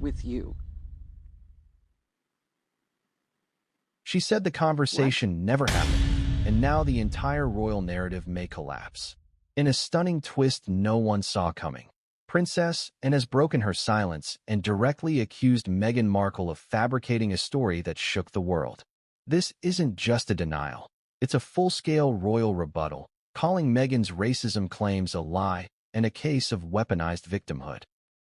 with you. She said the What? conversation never happened, and now the entire royal narrative may collapse. In a stunning twist no one saw coming, Princess Anne has broken her silence and directly accused Meghan Markle of fabricating a story that shook the world. This isn't just a denial. It's a full-scale royal rebuttal, calling Meghan's racism claims a lie and a case of weaponized victimhood.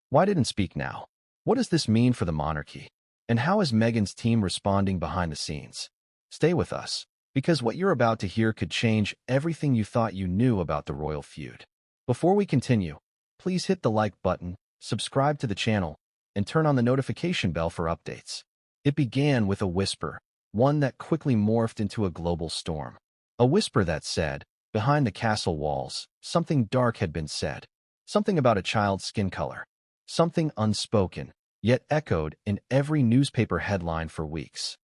Why didn't speak now? What does this mean for the monarchy? And how is Meghan's team responding behind the scenes? Stay with us, because what you're about to hear could change everything you thought you knew about the royal feud. Before we continue, please hit the like button, subscribe to the channel, and turn on the notification bell for updates. It began with a whisper, one that quickly morphed into a global storm. A whisper that said, behind the castle walls, something dark had been said. Something about a child's skin color. Something unspoken, yet echoed in every newspaper headline for weeks.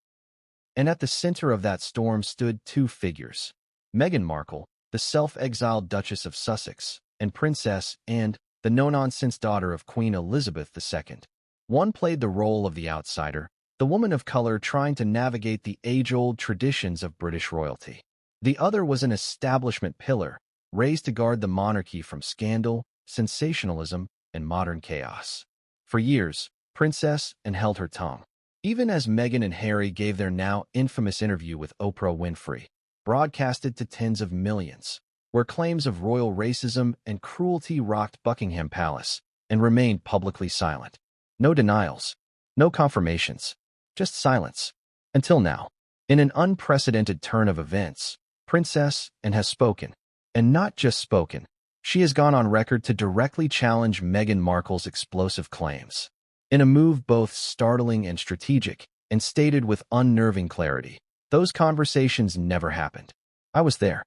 And at the center of that storm stood two figures. Meghan Markle, the self-exiled Duchess of Sussex, and Princess Anne, the no-nonsense daughter of Queen Elizabeth II. One played the role of the outsider, the woman of color trying to navigate the age-old traditions of British royalty. The other was an establishment pillar, raised to guard the monarchy from scandal, sensationalism, and modern chaos. For years, Princess Anne held her tongue. Even as Meghan and Harry gave their now infamous interview with Oprah Winfrey, broadcasted to tens of millions, where claims of royal racism and cruelty rocked Buckingham Palace and remained publicly silent. No denials, no confirmations, just silence. Until now, in an unprecedented turn of events, Princess Anne has spoken, and not just spoken. She has gone on record to directly challenge Meghan Markle's explosive claims. In a move both startling and strategic, and stated with unnerving clarity, those conversations never happened. I was there.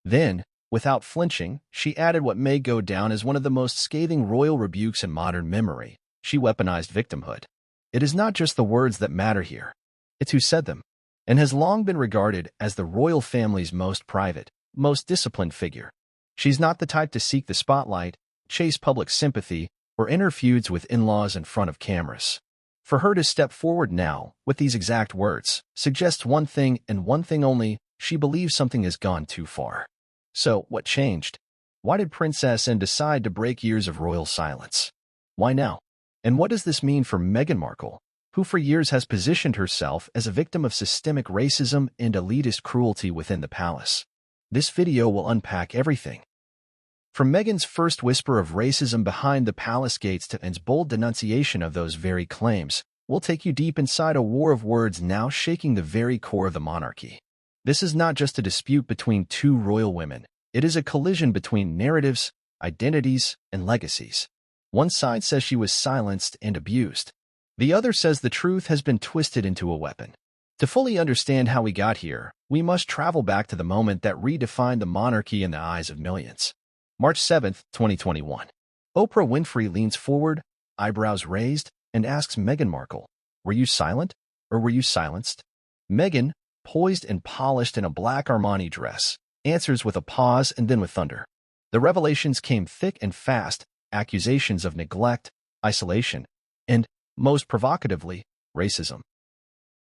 Then, without flinching, she added what may go down as one of the most scathing royal rebukes in modern memory. She weaponized victimhood. It is not just the words that matter here. It's who said them, and has long been regarded as the royal family's most private, most disciplined figure. She's not the type to seek the spotlight, chase public sympathy, or enter feuds with in-laws in front of cameras. For her to step forward now, with these exact words, suggests one thing and one thing only: she believes something has gone too far. So, what changed? Why did Princess Anne decide to break years of royal silence? Why now? And what does this mean for Meghan Markle, who for years has positioned herself as a victim of systemic racism and elitist cruelty within the palace? This video will unpack everything. From Meghan's first whisper of racism behind the palace gates to Anne's bold denunciation of those very claims, we'll take you deep inside a war of words now shaking the very core of the monarchy. This is not just a dispute between two royal women. It is a collision between narratives, identities, and legacies. One side says she was silenced and abused. The other says the truth has been twisted into a weapon. To fully understand how we got here, we must travel back to the moment that redefined the monarchy in the eyes of millions. March 7, 2021. Oprah Winfrey leans forward, eyebrows raised, and asks Meghan Markle, "Were you silent, or were you silenced?" Meghan, poised and polished in a black Armani dress, answers with a pause and then with thunder. The revelations came thick and fast, accusations of neglect, isolation, and, most provocatively, racism.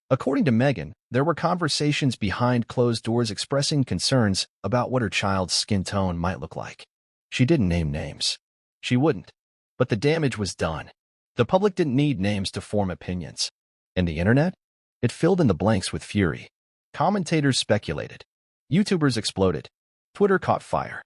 According to Meghan, there were conversations behind closed doors expressing concerns about what her child's skin tone might look like. She didn't name names. She wouldn't. But the damage was done. The public didn't need names to form opinions. And the internet? It filled in the blanks with fury. Commentators speculated. YouTubers exploded. Twitter caught fire.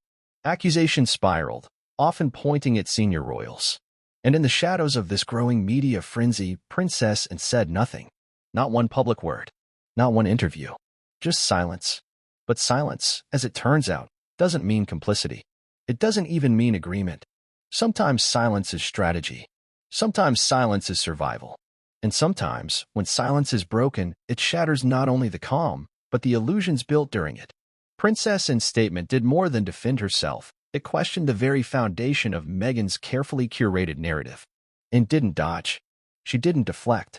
Accusations spiraled, often pointing at senior royals. And in the shadows of this growing media frenzy, Princess Anne said nothing. Not one public word. Not one interview. Just silence. But silence, as it turns out, doesn't mean complicity. It doesn't even mean agreement. Sometimes silence is strategy. Sometimes silence is survival. And sometimes, when silence is broken, it shatters not only the calm, but the illusions built during it. Princess Anne's statement did more than defend herself. It questioned the very foundation of Meghan's carefully curated narrative. And didn't dodge. She didn't deflect.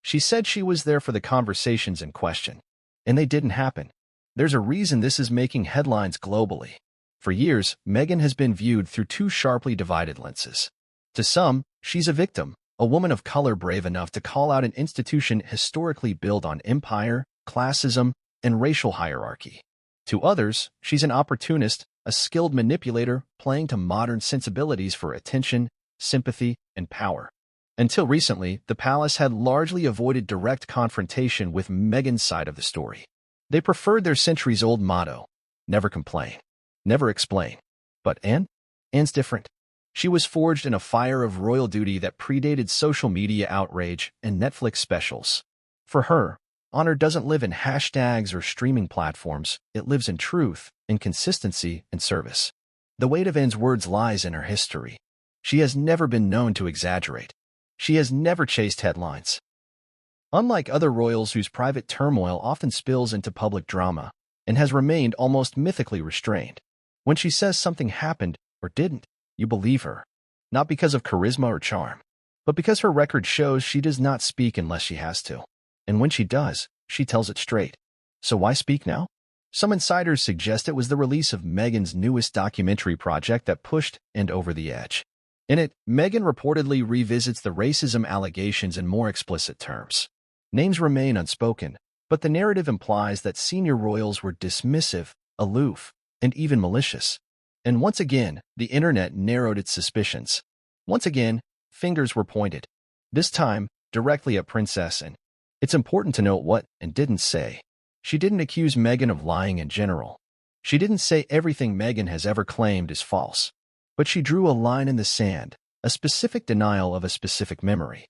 She said she was there for the conversations in question. And they didn't happen. There's a reason this is making headlines globally. For years, Meghan has been viewed through two sharply divided lenses. To some, she's a victim, a woman of color brave enough to call out an institution historically built on empire, classism, and racial hierarchy. To others, she's an opportunist, a skilled manipulator playing to modern sensibilities for attention, sympathy, and power. Until recently, the palace had largely avoided direct confrontation with Meghan's side of the story. They preferred their centuries-old motto, never complain, never explain. But Anne's different. She was forged in a fire of royal duty that predated social media outrage and Netflix specials. For her, honor doesn't live in hashtags or streaming platforms, it lives in truth, in consistency, and service. The weight of Anne's words lies in her history. She has never been known to exaggerate. She has never chased headlines. Unlike other royals whose private turmoil often spills into public drama, and has remained almost mythically restrained. When she says something happened or didn't, you believe her. Not because of charisma or charm, but because her record shows she does not speak unless she has to. And when she does, she tells it straight. So why speak now? Some insiders suggest it was the release of Meghan's newest documentary project that pushed Anne over the edge. In it, Meghan reportedly revisits the racism allegations in more explicit terms. Names remain unspoken, but the narrative implies that senior royals were dismissive, aloof, and even malicious. And once again, the internet narrowed its suspicions. Once again, fingers were pointed. This time, directly at Princess Anne. It's important to note what Anne didn't say. She didn't accuse Meghan of lying in general. She didn't say everything Meghan has ever claimed is false. But she drew a line in the sand, a specific denial of a specific memory.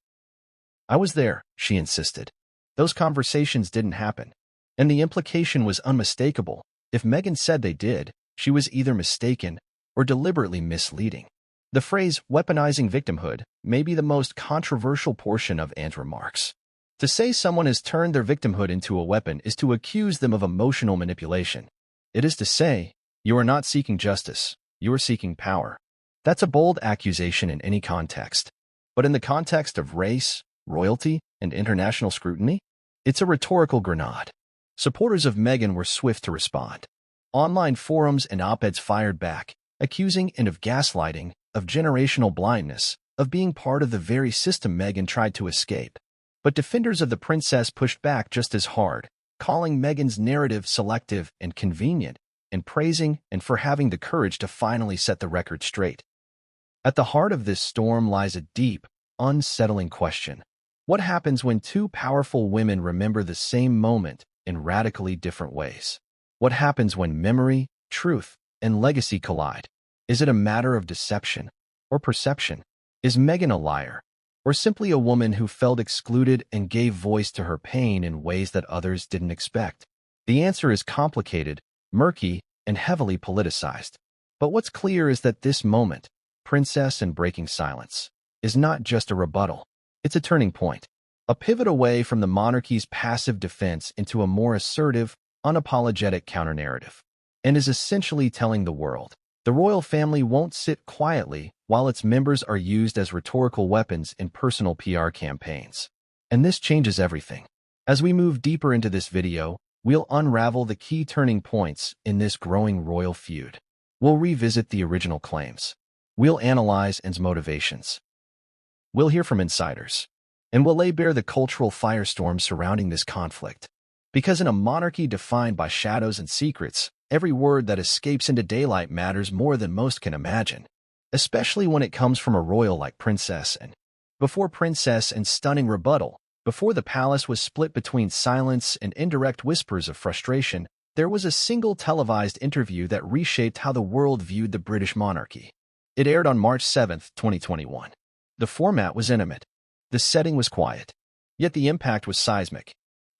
I was there, she insisted. Those conversations didn't happen. And the implication was unmistakable. If Meghan said they did, she was either mistaken or deliberately misleading. The phrase weaponizing victimhood may be the most controversial portion of Anne's remarks. To say someone has turned their victimhood into a weapon is to accuse them of emotional manipulation. It is to say, you are not seeking justice, you are seeking power. That's a bold accusation in any context. But in the context of race, royalty, and international scrutiny, it's a rhetorical grenade. Supporters of Meghan were swift to respond. Online forums and op-eds fired back, accusing Anne of gaslighting, of generational blindness, of being part of the very system Meghan tried to escape. But defenders of the princess pushed back just as hard, calling Meghan's narrative selective and convenient, and praising Anne for having the courage to finally set the record straight. At the heart of this storm lies a deep, unsettling question. What happens when two powerful women remember the same moment in radically different ways? What happens when memory, truth, and legacy collide? Is it a matter of deception or perception? Is Meghan a liar, or simply a woman who felt excluded and gave voice to her pain in ways that others didn't expect? The answer is complicated, murky, and heavily politicized. But what's clear is that this moment, Princess Anne breaking silence, is not just a rebuttal. It's a turning point, a pivot away from the monarchy's passive defense into a more assertive, unapologetic counter-narrative, and is essentially telling the world, the royal family won't sit quietly while its members are used as rhetorical weapons in personal PR campaigns. And this changes everything. As we move deeper into this video, we'll unravel the key turning points in this growing royal feud. We'll revisit the original claims. We'll analyze Anne's motivations. We'll hear from insiders. And we'll lay bare the cultural firestorm surrounding this conflict. Because in a monarchy defined by shadows and secrets, every word that escapes into daylight matters more than most can imagine, especially when it comes from a royal like Princess Anne. Before Princess Anne's stunning rebuttal, before the palace was split between silence and indirect whispers of frustration, there was a single televised interview that reshaped how the world viewed the British monarchy. It aired on March 7, 2021. The format was intimate. The setting was quiet. Yet the impact was seismic.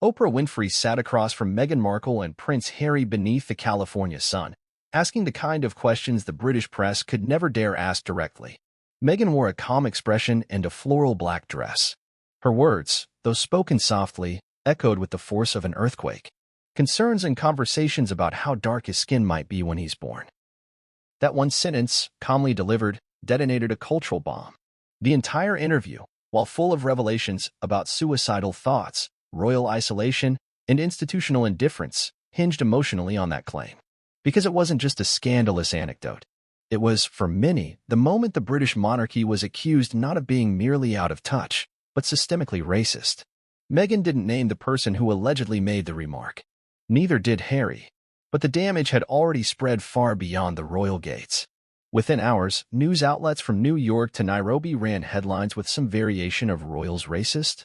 Oprah Winfrey sat across from Meghan Markle and Prince Harry beneath the California sun, asking the kind of questions the British press could never dare ask directly. Meghan wore a calm expression and a floral black dress. Her words, though spoken softly, echoed with the force of an earthquake. Concerns and conversations about how dark his skin might be when he's born. That one sentence, calmly delivered, detonated a cultural bomb. The entire interview, while full of revelations about suicidal thoughts, royal isolation, and institutional indifference, hinged emotionally on that claim. Because it wasn't just a scandalous anecdote. It was, for many, the moment the British monarchy was accused not of being merely out of touch, but systemically racist. Meghan didn't name the person who allegedly made the remark. Neither did Harry. But the damage had already spread far beyond the royal gates. Within hours, news outlets from New York to Nairobi ran headlines with some variation of royals racist.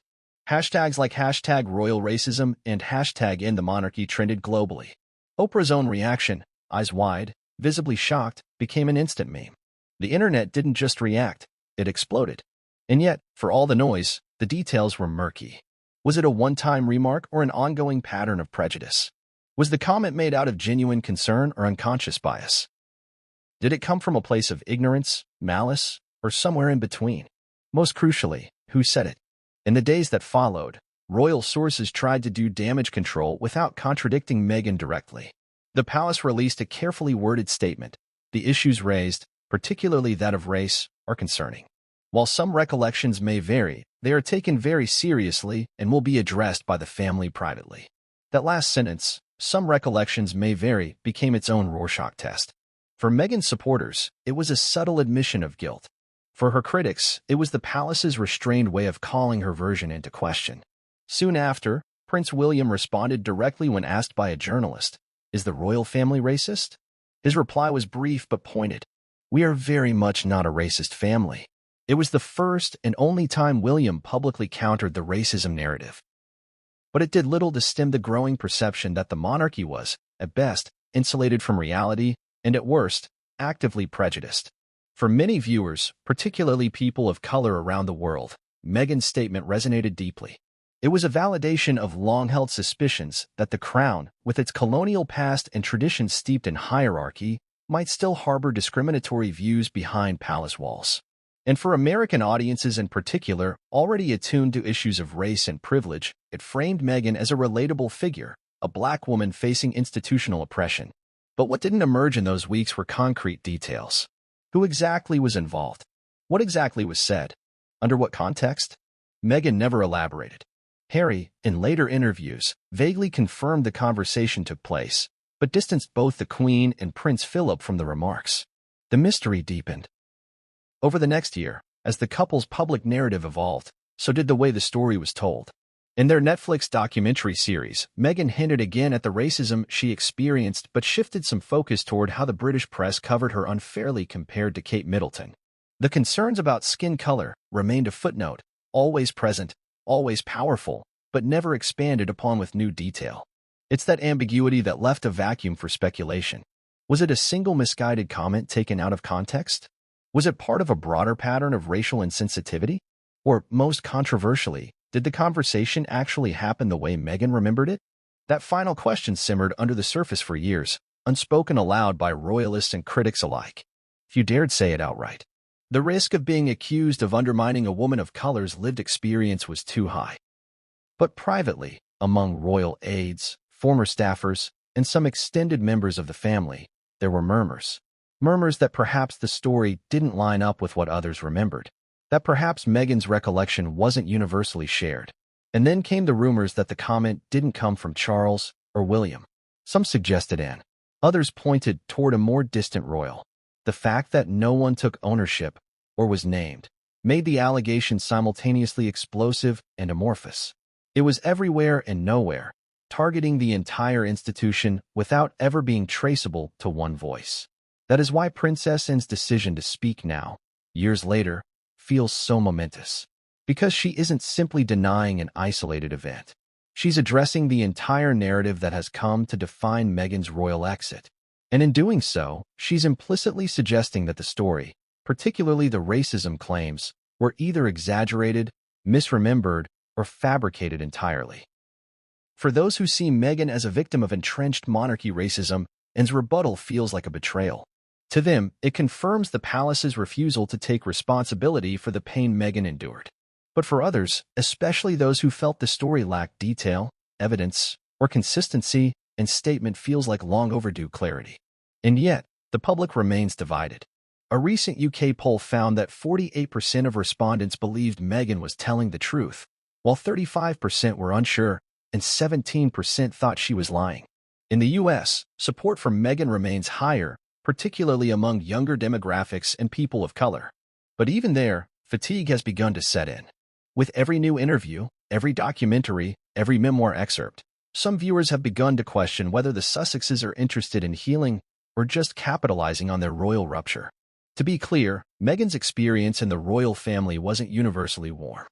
Hashtags like hashtag royal racism and hashtag end the monarchy trended globally. Oprah's own reaction, eyes wide, visibly shocked, became an instant meme. The internet didn't just react, it exploded. And yet, for all the noise, the details were murky. Was it a one-time remark or an ongoing pattern of prejudice? Was the comment made out of genuine concern or unconscious bias? Did it come from a place of ignorance, malice, or somewhere in between? Most crucially, who said it? In the days that followed, royal sources tried to do damage control without contradicting Meghan directly. The palace released a carefully worded statement. The issues raised, particularly that of race, are concerning. While some recollections may vary, they are taken very seriously and will be addressed by the family privately. That last sentence, some recollections may vary, became its own Rorschach test. For Meghan's supporters, it was a subtle admission of guilt. For her critics, it was the palace's restrained way of calling her version into question. Soon after, Prince William responded directly when asked by a journalist, "Is the royal family racist?" His reply was brief but pointed. "We are very much not a racist family." It was the first and only time William publicly countered the racism narrative. But it did little to stem the growing perception that the monarchy was, at best, insulated from reality, and at worst, actively prejudiced. For many viewers, particularly people of color around the world, Meghan's statement resonated deeply. It was a validation of long-held suspicions that the crown, with its colonial past and traditions steeped in hierarchy, might still harbor discriminatory views behind palace walls. And for American audiences in particular, already attuned to issues of race and privilege, it framed Meghan as a relatable figure, a black woman facing institutional oppression. But what didn't emerge in those weeks were concrete details. Who exactly was involved? What exactly was said? Under what context? Meghan never elaborated. Harry, in later interviews, vaguely confirmed the conversation took place, but distanced both the Queen and Prince Philip from the remarks. The mystery deepened. Over the next year, as the couple's public narrative evolved, so did the way the story was told. In their Netflix documentary series, Meghan hinted again at the racism she experienced but shifted some focus toward how the British press covered her unfairly compared to Kate Middleton. The concerns about skin color remained a footnote, always present, always powerful, but never expanded upon with new detail. It's that ambiguity that left a vacuum for speculation. Was it a single misguided comment taken out of context? Was it part of a broader pattern of racial insensitivity? Or, most controversially, did the conversation actually happen the way Meghan remembered it? That final question simmered under the surface for years, unspoken aloud by royalists and critics alike. Few dared say it outright. The risk of being accused of undermining a woman of color's lived experience was too high. But privately, among royal aides, former staffers, and some extended members of the family, there were murmurs. Murmurs that perhaps the story didn't line up with what others remembered. That perhaps Meghan's recollection wasn't universally shared. And then came the rumors that the comment didn't come from Charles or William. Some suggested Anne. Others pointed toward a more distant royal. The fact that no one took ownership or was named made the allegation simultaneously explosive and amorphous. It was everywhere and nowhere, targeting the entire institution without ever being traceable to one voice. That is why Princess Anne's decision to speak now, years later, feels so momentous. Because she isn't simply denying an isolated event. She's addressing the entire narrative that has come to define Meghan's royal exit. And in doing so, she's implicitly suggesting that the story, particularly the racism claims, were either exaggerated, misremembered, or fabricated entirely. For those who see Meghan as a victim of entrenched monarchy racism, Anne's rebuttal feels like a betrayal. To them, it confirms the palace's refusal to take responsibility for the pain Meghan endured. But for others, especially those who felt the story lacked detail, evidence, or consistency, Anne's statement feels like long overdue clarity. And yet, the public remains divided. A recent UK poll found that 48% of respondents believed Meghan was telling the truth, while 35% were unsure and 17% thought she was lying. In the US, support for Meghan remains higher, particularly among younger demographics and people of color. But even there, fatigue has begun to set in. With every new interview, every documentary, every memoir excerpt, some viewers have begun to question whether the Sussexes are interested in healing or just capitalizing on their royal rupture. To be clear, Meghan's experience in the royal family wasn't universally warm.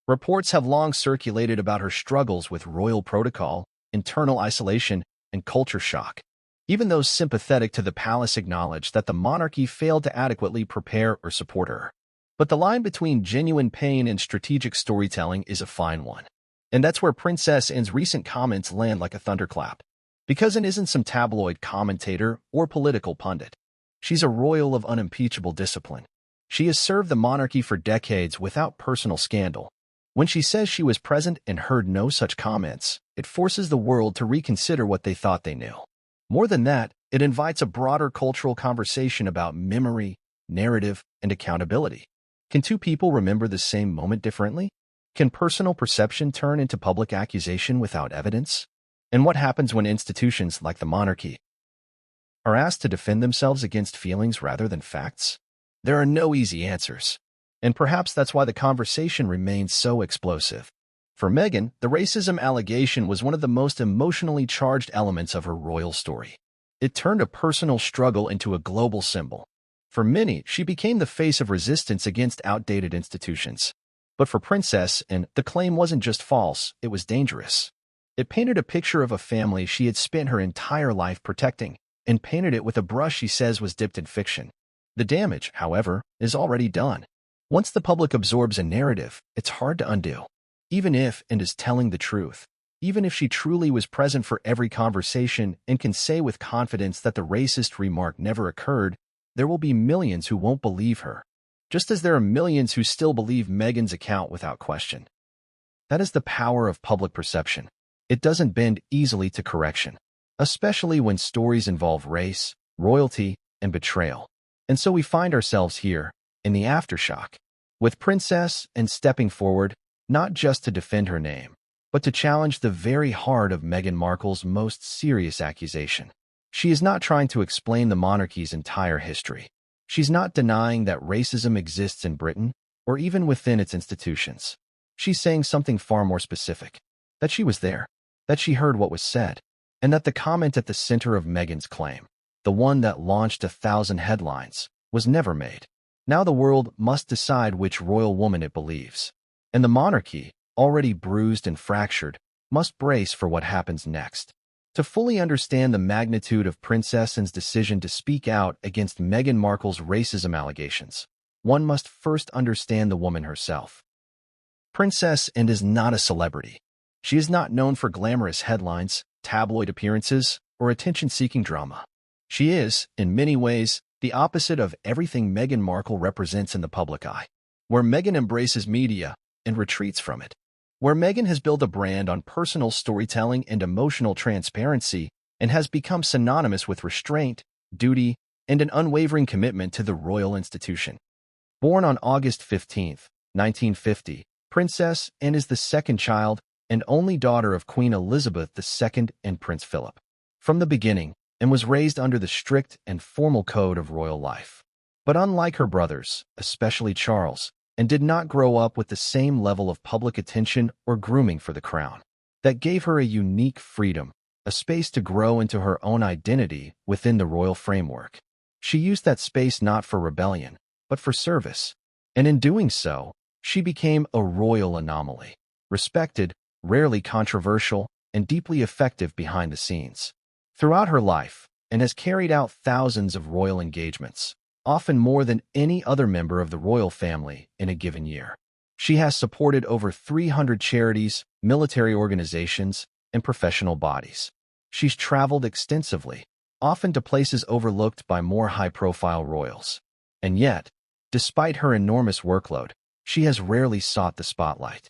Reports have long circulated about her struggles with royal protocol, internal isolation, and culture shock. Even those sympathetic to the palace acknowledge that the monarchy failed to adequately prepare or support her. But the line between genuine pain and strategic storytelling is a fine one. And that's where Princess Anne's recent comments land like a thunderclap. Because Anne isn't some tabloid commentator or political pundit. She's a royal of unimpeachable discipline. She has served the monarchy for decades without personal scandal. When she says she was present and heard no such comments, it forces the world to reconsider what they thought they knew. More than that, it invites a broader cultural conversation about memory, narrative, and accountability. Can two people remember the same moment differently? Can personal perception turn into public accusation without evidence? And what happens when institutions like the monarchy are asked to defend themselves against feelings rather than facts? There are no easy answers. And perhaps that's why the conversation remains so explosive. For Meghan, the racism allegation was one of the most emotionally charged elements of her royal story. It turned a personal struggle into a global symbol. For many, she became the face of resistance against outdated institutions. But for Princess Anne, the claim wasn't just false, it was dangerous. It painted a picture of a family she had spent her entire life protecting, and painted it with a brush she says was dipped in fiction. The damage, however, is already done. Once the public absorbs a narrative, it's hard to undo. Even if Anne is telling the truth, even if she truly was present for every conversation and can say with confidence that the racist remark never occurred, there will be millions who won't believe her, just as there are millions who still believe Meghan's account without question. That is the power of public perception. It doesn't bend easily to correction, especially when stories involve race, royalty, and betrayal. And so we find ourselves here, in the aftershock, with Princess Anne stepping forward, not just to defend her name, but to challenge the very heart of Meghan Markle's most serious accusation. She is not trying to explain the monarchy's entire history. She's not denying that racism exists in Britain, or even within its institutions. She's saying something far more specific. That she was there, that she heard what was said, and that the comment at the center of Meghan's claim, the one that launched 1,000 headlines, was never made. Now the world must decide which royal woman it believes. And the monarchy, already bruised and fractured, must brace for what happens next. To fully understand the magnitude of Princess Anne's decision to speak out against Meghan Markle's racism allegations, one must first understand the woman herself. Princess Anne is not a celebrity. She is not known for glamorous headlines, tabloid appearances, or attention-seeking drama. She is, in many ways, the opposite of everything Meghan Markle represents in the public eye. Where Meghan embraces media and retreats from it. Where Meghan has built a brand on personal storytelling and emotional transparency and has become synonymous with restraint, duty, and an unwavering commitment to the royal institution. Born on August 15, 1950, Princess Anne is the second child and only daughter of Queen Elizabeth II and Prince Philip. From the beginning, Anne was raised under the strict and formal code of royal life. But unlike her brothers, especially Charles, Anne did not grow up with the same level of public attention or grooming for the crown. That gave her a unique freedom, a space to grow into her own identity within the royal framework. She used that space not for rebellion, but for service. And in doing so, she became a royal anomaly, respected, rarely controversial, and deeply effective behind the scenes. Throughout her life, Anne has carried out thousands of royal engagements, often more than any other member of the royal family in a given year. She has supported over 300 charities, military organizations, and professional bodies. She's traveled extensively, often to places overlooked by more high-profile royals. And yet, despite her enormous workload, she has rarely sought the spotlight.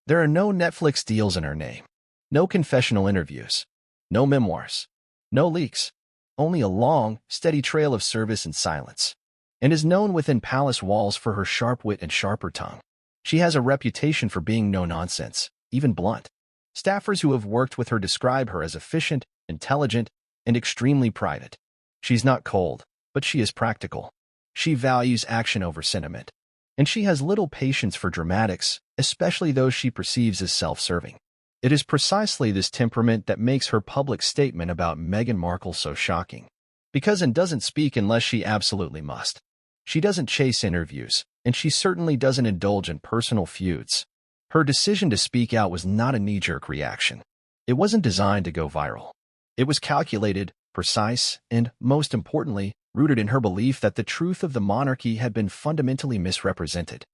There are no Netflix deals in her name, no confessional interviews, no memoirs, no leaks. Only a long, steady trail of service and silence, and is known within palace walls for her sharp wit and sharper tongue. She has a reputation for being no-nonsense, even blunt. Staffers who have worked with her describe her as efficient, intelligent, and extremely private. She's not cold, but she is practical. She values action over sentiment. And she has little patience for dramatics, especially those she perceives as self-serving. It is precisely this temperament that makes her public statement about Meghan Markle so shocking. Because Anne doesn't speak unless she absolutely must. She doesn't chase interviews, and she certainly doesn't indulge in personal feuds. Her decision to speak out was not a knee-jerk reaction. It wasn't designed to go viral. It was calculated, precise, and, most importantly, rooted in her belief that the truth of the monarchy had been fundamentally misrepresented.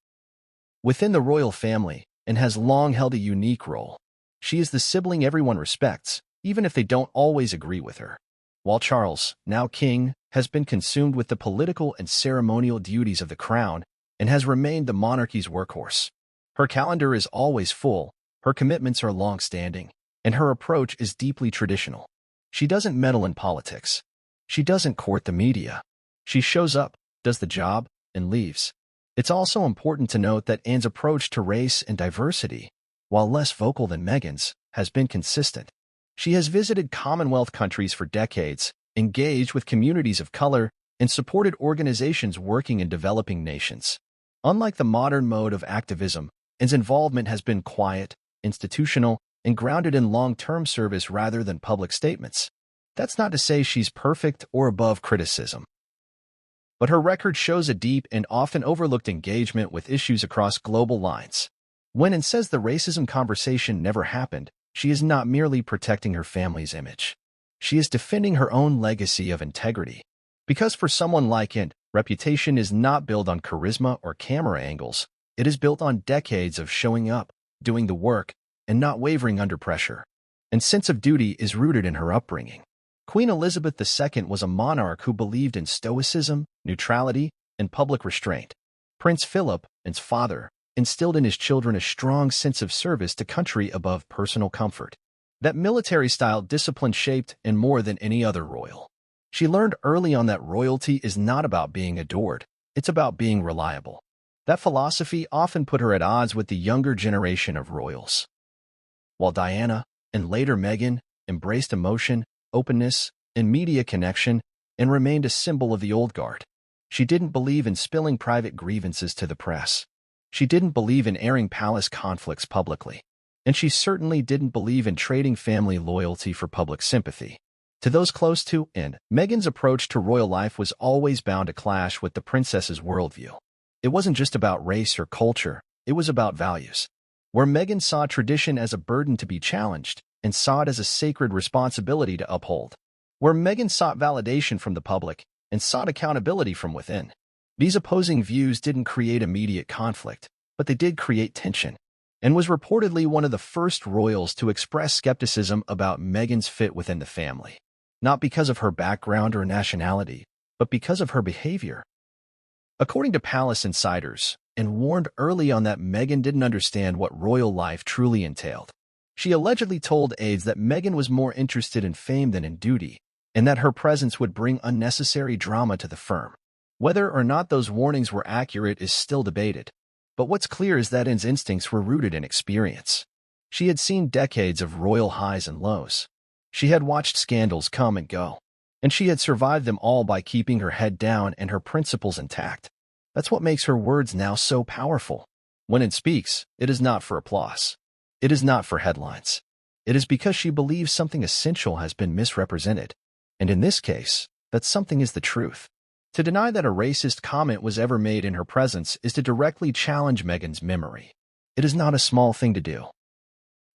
Within the royal family, Anne has long held a unique role. She is the sibling everyone respects, even if they don't always agree with her. While Charles, now king, has been consumed with the political and ceremonial duties of the crown and has remained the monarchy's workhorse. Her calendar is always full, her commitments are long-standing, and her approach is deeply traditional. She doesn't meddle in politics. She doesn't court the media. She shows up, does the job, and leaves. It's also important to note that Anne's approach to race and diversity, while less vocal than Meghan's, has been consistent. She has visited Commonwealth countries for decades, engaged with communities of color, and supported organizations working in developing nations. Unlike the modern mode of activism, Anne's involvement has been quiet, institutional, and grounded in long-term service rather than public statements. That's not to say she's perfect or above criticism. But her record shows a deep and often overlooked engagement with issues across global lines. When Anne says the racism conversation never happened, she is not merely protecting her family's image. She is defending her own legacy of integrity. Because for someone like Anne, reputation is not built on charisma or camera angles. It is built on decades of showing up, doing the work, and not wavering under pressure. Anne's sense of duty is rooted in her upbringing. Queen Elizabeth II was a monarch who believed in stoicism, neutrality, and public restraint. Prince Philip, Anne's father, instilled in his children a strong sense of service to country above personal comfort. That military-style discipline shaped Anne more than any other royal. She learned early on that royalty is not about being adored, it's about being reliable. That philosophy often put her at odds with the younger generation of royals. While Diana, and later Meghan, embraced emotion, openness, and media connection, and remained a symbol of the old guard. She didn't believe in spilling private grievances to the press. She didn't believe in airing palace conflicts publicly. And she certainly didn't believe in trading family loyalty for public sympathy. To those close to Anne, Meghan's approach to royal life was always bound to clash with the princess's worldview. It wasn't just about race or culture, it was about values. Where Meghan saw tradition as a burden to be challenged, and saw it as a sacred responsibility to uphold. Where Meghan sought validation from the public, and sought accountability from within. These opposing views didn't create immediate conflict, but they did create tension, and was reportedly one of the first royals to express skepticism about Meghan's fit within the family. Not because of her background or nationality, but because of her behavior. According to palace insiders, and warned early on that Meghan didn't understand what royal life truly entailed. She allegedly told aides that Meghan was more interested in fame than in duty, and that her presence would bring unnecessary drama to the firm. Whether or not those warnings were accurate is still debated. But what's clear is that Anne's instincts were rooted in experience. She had seen decades of royal highs and lows. She had watched scandals come and go, and she had survived them all by keeping her head down and her principles intact. That's what makes her words now so powerful. When Anne speaks, it is not for applause. It is not for headlines. It is because she believes something essential has been misrepresented. And in this case, that something is the truth. To deny that a racist comment was ever made in her presence is to directly challenge Meghan's memory. It is not a small thing to do.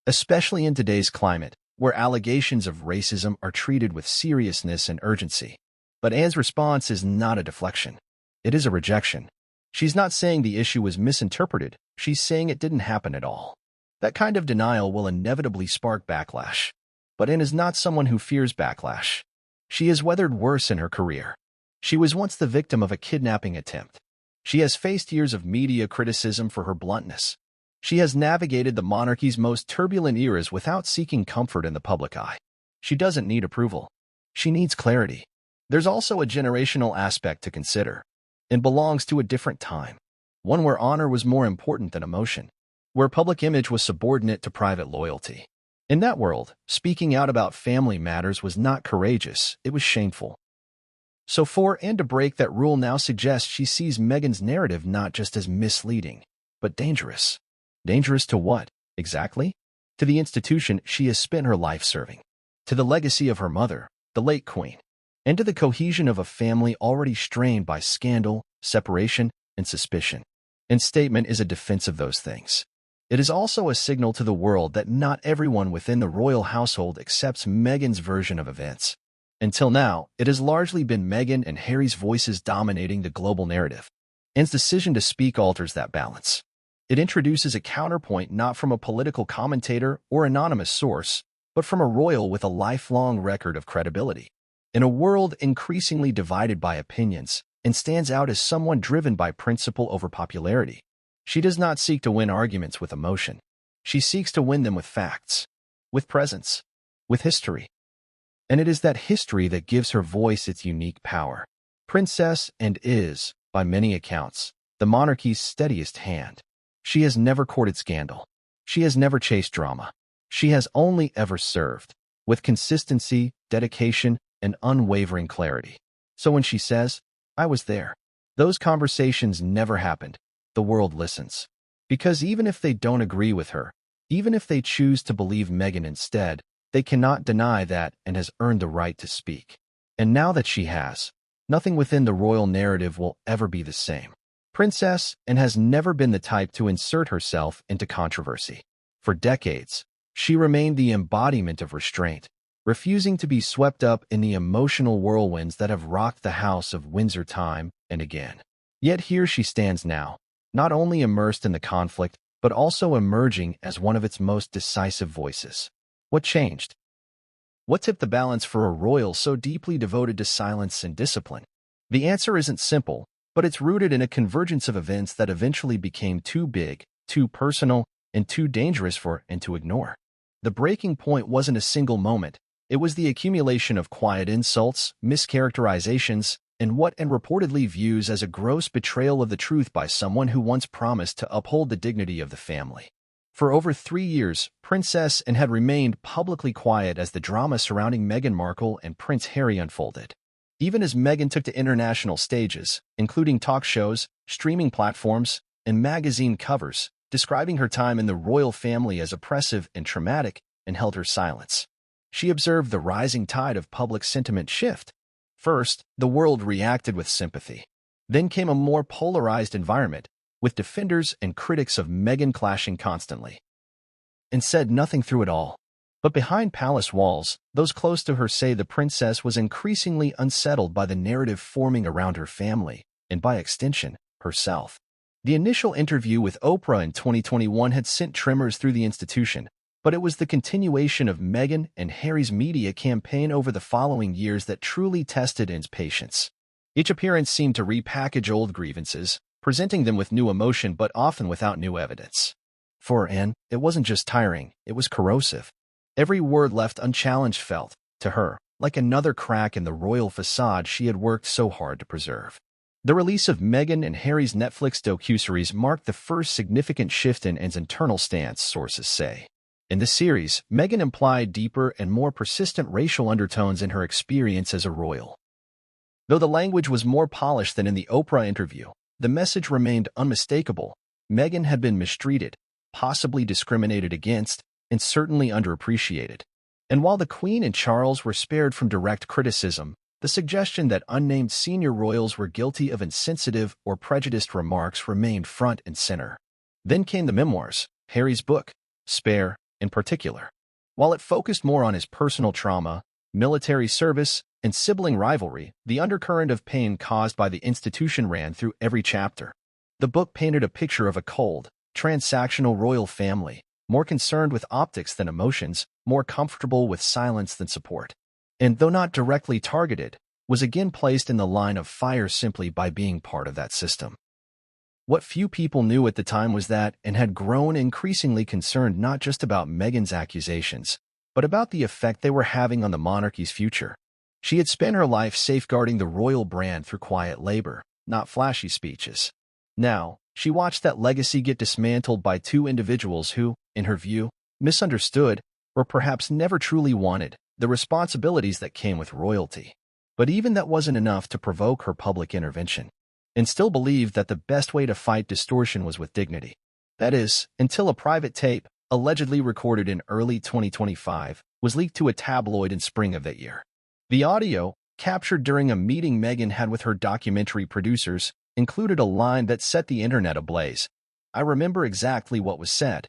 Especially in today's climate, where allegations of racism are treated with seriousness and urgency. But Anne's response is not a deflection. It is a rejection. She's not saying the issue was misinterpreted, she's saying it didn't happen at all. That kind of denial will inevitably spark backlash. But Anne is not someone who fears backlash. She has weathered worse in her career. She was once the victim of a kidnapping attempt. She has faced years of media criticism for her bluntness. She has navigated the monarchy's most turbulent eras without seeking comfort in the public eye. She doesn't need approval. She needs clarity. There's also a generational aspect to consider. It belongs to a different time, one where honor was more important than emotion, where public image was subordinate to private loyalty. In that world, speaking out about family matters was not courageous, it was shameful. So for Anne to break that rule now suggests she sees Meghan's narrative not just as misleading, but dangerous. Dangerous to what, exactly? To the institution she has spent her life serving, to the legacy of her mother, the late Queen, and to the cohesion of a family already strained by scandal, separation, and suspicion. And statement is a defense of those things. It is also a signal to the world that not everyone within the royal household accepts Meghan's version of events. Until now, it has largely been Meghan and Harry's voices dominating the global narrative. Anne's decision to speak alters that balance. It introduces a counterpoint not from a political commentator or anonymous source, but from a royal with a lifelong record of credibility. In a world increasingly divided by opinions, Anne stands out as someone driven by principle over popularity. She does not seek to win arguments with emotion. She seeks to win them with facts, with presence, with history. And it is that history that gives her voice its unique power. Princess and is, by many accounts, the monarchy's steadiest hand. She has never courted scandal. She has never chased drama. She has only ever served, with consistency, dedication, and unwavering clarity. So when she says, "I was there," those conversations never happened. The world listens. Because even if they don't agree with her, even if they choose to believe Meghan instead, they cannot deny that Anne has earned the right to speak. And now that she has, nothing within the royal narrative will ever be the same. Princess Anne has never been the type to insert herself into controversy. For decades, she remained the embodiment of restraint, refusing to be swept up in the emotional whirlwinds that have rocked the House of Windsor time and again. Yet here she stands now, not only immersed in the conflict, but also emerging as one of its most decisive voices. What changed? What tipped the balance for a royal so deeply devoted to silence and discipline? The answer isn't simple, but it's rooted in a convergence of events that eventually became too big, too personal, and too dangerous for Anne to ignore. The breaking point wasn't a single moment. It was the accumulation of quiet insults, mischaracterizations, and what Anne reportedly views as a gross betrayal of the truth by someone who once promised to uphold the dignity of the family. For over 3 years, Princess Anne had remained publicly quiet as the drama surrounding Meghan Markle and Prince Harry unfolded. Even as Meghan took to international stages, including talk shows, streaming platforms, and magazine covers, describing her time in the royal family as oppressive and traumatic, and held her silence. She observed the rising tide of public sentiment shift. First, the world reacted with sympathy. Then came a more polarized environment, with defenders and critics of Meghan clashing constantly. Anne said nothing through it all. But behind palace walls, those close to her say the princess was increasingly unsettled by the narrative forming around her family, and by extension, herself. The initial interview with Oprah in 2021 had sent tremors through the institution, but it was the continuation of Meghan and Harry's media campaign over the following years that truly tested Anne's patience. Each appearance seemed to repackage old grievances, presenting them with new emotion but often without new evidence. For Anne, it wasn't just tiring, it was corrosive. Every word left unchallenged felt, to her, like another crack in the royal facade she had worked so hard to preserve. The release of Meghan and Harry's Netflix docuseries marked the first significant shift in Anne's internal stance, sources say. In the series, Meghan implied deeper and more persistent racial undertones in her experience as a royal. Though the language was more polished than in the Oprah interview, the message remained unmistakable. Meghan had been mistreated, possibly discriminated against, and certainly underappreciated. And while the Queen and Charles were spared from direct criticism, the suggestion that unnamed senior royals were guilty of insensitive or prejudiced remarks remained front and center. Then came the memoirs, Harry's book, Spare, in particular. While it focused more on his personal trauma, military service, and sibling rivalry, the undercurrent of pain caused by the institution ran through every chapter. The book painted a picture of a cold, transactional royal family, more concerned with optics than emotions, more comfortable with silence than support. And though not directly targeted, was again placed in the line of fire simply by being part of that system. What few people knew at the time was that Anne had grown increasingly concerned not just about Meghan's accusations, but about the effect they were having on the monarchy's future. She had spent her life safeguarding the royal brand through quiet labor, not flashy speeches. Now, she watched that legacy get dismantled by two individuals who, in her view, misunderstood, or perhaps never truly wanted, the responsibilities that came with royalty. But even that wasn't enough to provoke her public intervention, and still believed that the best way to fight distortion was with dignity. That is, until a private tape, allegedly recorded in early 2025, was leaked to a tabloid in spring of that year. The audio, captured during a meeting Meghan had with her documentary producers, included a line that set the internet ablaze. "I remember exactly what was said.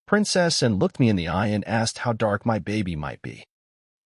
Princess and looked me in the eye and asked how dark my baby might be."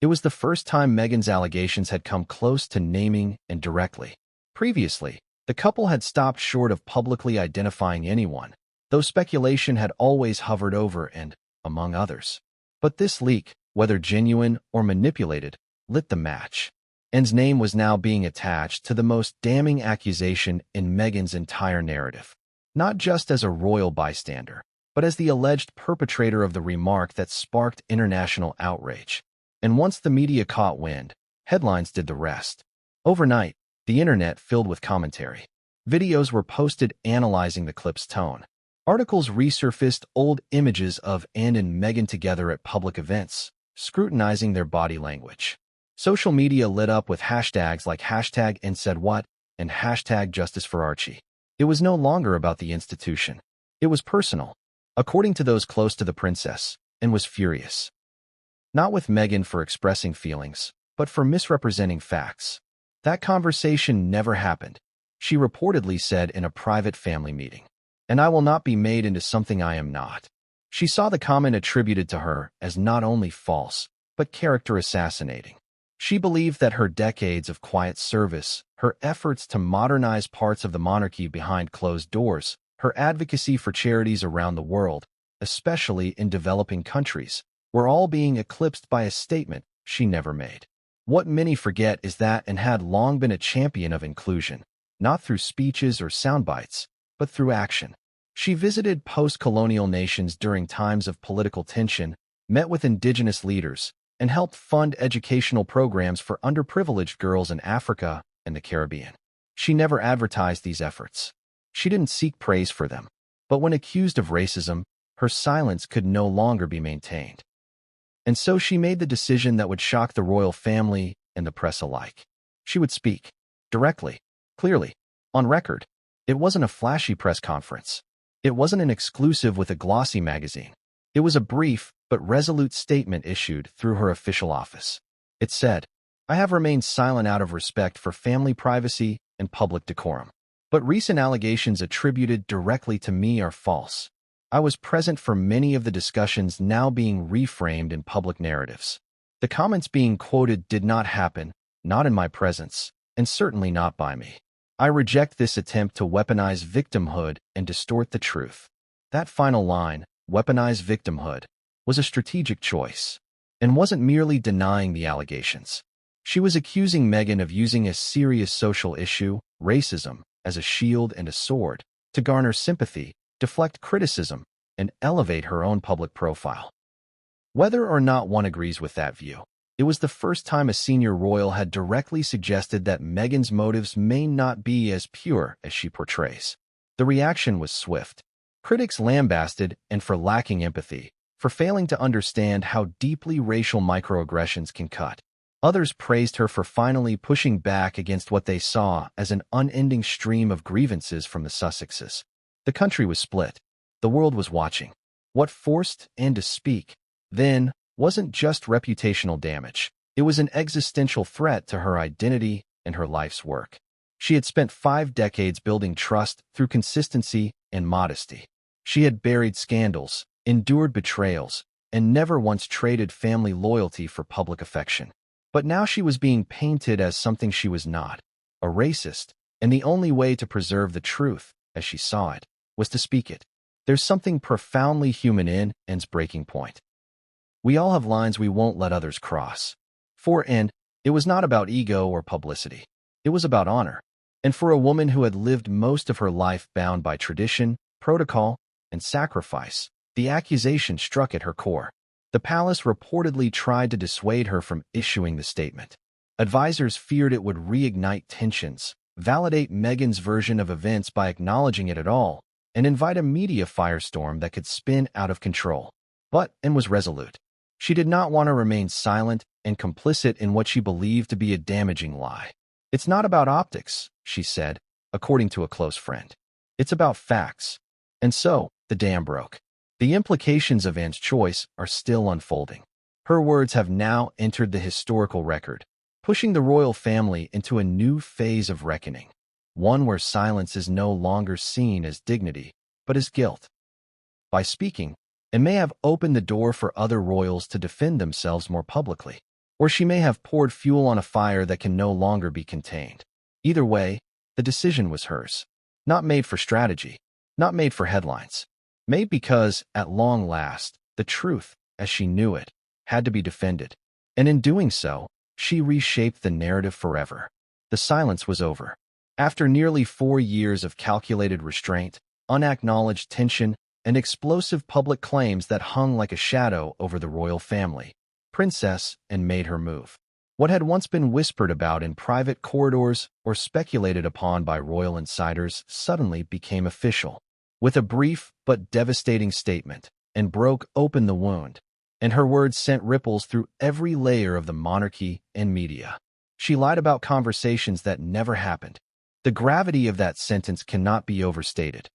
It was the first time Meghan's allegations had come close to naming and directly. Previously, the couple had stopped short of publicly identifying anyone, though speculation had always hovered over and, among others. But this leak, whether genuine or manipulated, lit the match. Anne's name was now being attached to the most damning accusation in Meghan's entire narrative, not just as a royal bystander, but as the alleged perpetrator of the remark that sparked international outrage. And once the media caught wind, headlines did the rest. Overnight, the internet filled with commentary. Videos were posted analyzing the clip's tone. Articles resurfaced old images of Anne and Meghan together at public events, scrutinizing their body language. Social media lit up with hashtags like #AnnSaidWhat and #JusticeForArchie. It was no longer about the institution. It was personal. According to those close to the princess, Anne was furious. Not with Meghan for expressing feelings, but for misrepresenting facts. That conversation never happened, she reportedly said in a private family meeting. "And I will not be made into something I am not." She saw the comment attributed to her as not only false, but character assassinating. She believed that her decades of quiet service, her efforts to modernize parts of the monarchy behind closed doors, her advocacy for charities around the world, especially in developing countries, were all being eclipsed by a statement she never made. What many forget is that Anne had long been a champion of inclusion, not through speeches or sound bites, but through action. She visited post-colonial nations during times of political tension, met with indigenous leaders, and helped fund educational programs for underprivileged girls in Africa and the Caribbean. She never advertised these efforts. She didn't seek praise for them. But when accused of racism, her silence could no longer be maintained. And so she made the decision that would shock the royal family and the press alike. She would speak, directly, clearly, on record. It wasn't a flashy press conference. It wasn't an exclusive with a glossy magazine. It was a brief but resolute statement issued through her official office. It said, "I have remained silent out of respect for family privacy and public decorum. But recent allegations attributed directly to me are false. I was present for many of the discussions now being reframed in public narratives. The comments being quoted did not happen, not in my presence, and certainly not by me. I reject this attempt to weaponize victimhood and distort the truth." That final line, "weaponize victimhood," was a strategic choice, and wasn't merely denying the allegations. She was accusing Meghan of using a serious social issue, racism, as a shield and a sword, to garner sympathy, deflect criticism, and elevate her own public profile. Whether or not one agrees with that view, it was the first time a senior royal had directly suggested that Meghan's motives may not be as pure as she portrays. The reaction was swift. Critics lambasted Anne for lacking empathy, for failing to understand how deeply racial microaggressions can cut. Others praised her for finally pushing back against what they saw as an unending stream of grievances from the Sussexes. The country was split. The world was watching. What forced Anne to speak, then, wasn't just reputational damage. It was an existential threat to her identity and her life's work. She had spent 5 decades building trust through consistency and modesty. She had buried scandals, endured betrayals, and never once traded family loyalty for public affection. But now she was being painted as something she was not, a racist, and the only way to preserve the truth, as she saw it, was to speak it. There's something profoundly human in Anne's breaking point. We all have lines we won't let others cross. For Anne, it was not about ego or publicity. It was about honor. And for a woman who had lived most of her life bound by tradition, protocol, and sacrifice, the accusation struck at her core. The palace reportedly tried to dissuade her from issuing the statement. Advisors feared it would reignite tensions, validate Meghan's version of events by acknowledging it at all, and invite a media firestorm that could spin out of control. But Anne was resolute. She did not want to remain silent and complicit in what she believed to be a damaging lie. "It's not about optics," she said, according to a close friend. "It's about facts." And so, the dam broke. The implications of Anne's choice are still unfolding. Her words have now entered the historical record, pushing the royal family into a new phase of reckoning, one where silence is no longer seen as dignity, but as guilt. By speaking, it may have opened the door for other royals to defend themselves more publicly, or she may have poured fuel on a fire that can no longer be contained. Either way, the decision was hers. Not made for strategy, not made for headlines. Made because, at long last, the truth, as she knew it, had to be defended. And in doing so, she reshaped the narrative forever. The silence was over. After nearly 4 years of calculated restraint, unacknowledged tension, and explosive public claims that hung like a shadow over the royal family, Princess Anne made her move. What had once been whispered about in private corridors or speculated upon by royal insiders suddenly became official. With a brief but devastating statement, Anne broke open the wound, and her words sent ripples through every layer of the monarchy and media. She lied about conversations that never happened. The gravity of that sentence cannot be overstated.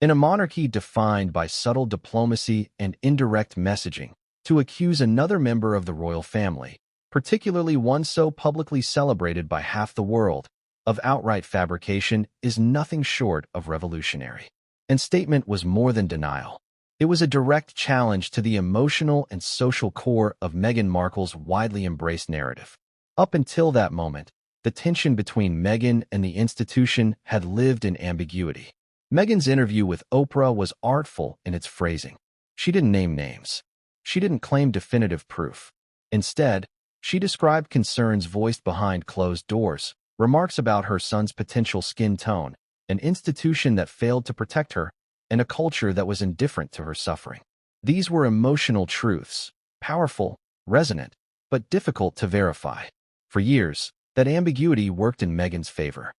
In a monarchy defined by subtle diplomacy and indirect messaging, to accuse another member of the royal family, particularly one so publicly celebrated by half the world, of outright fabrication is nothing short of revolutionary. And statement was more than denial. It was a direct challenge to the emotional and social core of Meghan Markle's widely embraced narrative. Up until that moment, the tension between Meghan and the institution had lived in ambiguity. Meghan's interview with Oprah was artful in its phrasing. She didn't name names. She didn't claim definitive proof. Instead, she described concerns voiced behind closed doors, remarks about her son's potential skin tone, an institution that failed to protect her, and a culture that was indifferent to her suffering. These were emotional truths, powerful, resonant, but difficult to verify. For years, that ambiguity worked in Meghan's favor.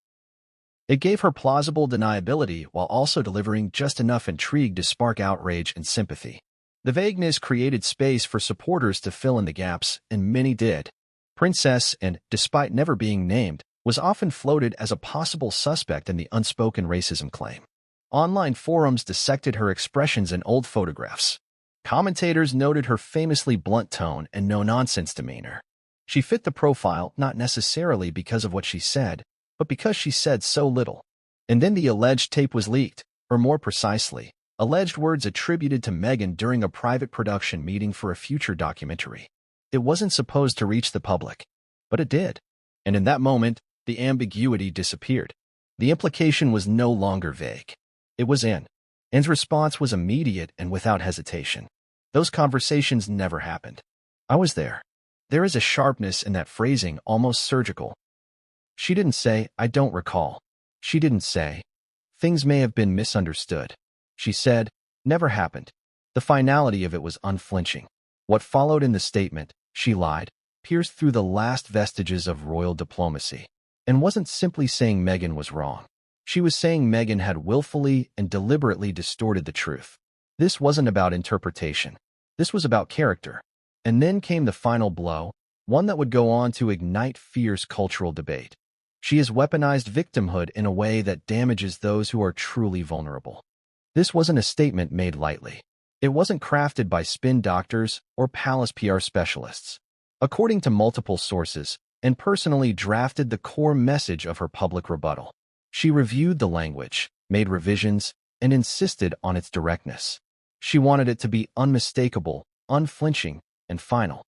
It gave her plausible deniability while also delivering just enough intrigue to spark outrage and sympathy. The vagueness created space for supporters to fill in the gaps, and many did. Princess Anne, despite never being named, was often floated as a possible suspect in the unspoken racism claim. Online forums dissected her expressions in old photographs. Commentators noted her famously blunt tone and no-nonsense demeanor. She fit the profile not necessarily because of what she said, but because she said so little. And then the alleged tape was leaked, or more precisely, alleged words attributed to Meghan during a private production meeting for a future documentary. It wasn't supposed to reach the public, but it did. And in that moment, the ambiguity disappeared. The implication was no longer vague. It was in. Anne's response was immediate and without hesitation. Those conversations never happened. I was there. There is a sharpness in that phrasing, almost surgical. She didn't say, "I don't recall." She didn't say, "Things may have been misunderstood." She said, "Never happened." The finality of it was unflinching. What followed in the statement, "She lied," pierced through the last vestiges of royal diplomacy, and wasn't simply saying Meghan was wrong. She was saying Meghan had willfully and deliberately distorted the truth. This wasn't about interpretation. This was about character. And then came the final blow, one that would go on to ignite fierce cultural debate. She has weaponized victimhood in a way that damages those who are truly vulnerable. This wasn't a statement made lightly. It wasn't crafted by spin doctors or palace PR specialists. According to multiple sources, and personally drafted the core message of her public rebuttal. She reviewed the language, made revisions, and insisted on its directness. She wanted it to be unmistakable, unflinching, and final.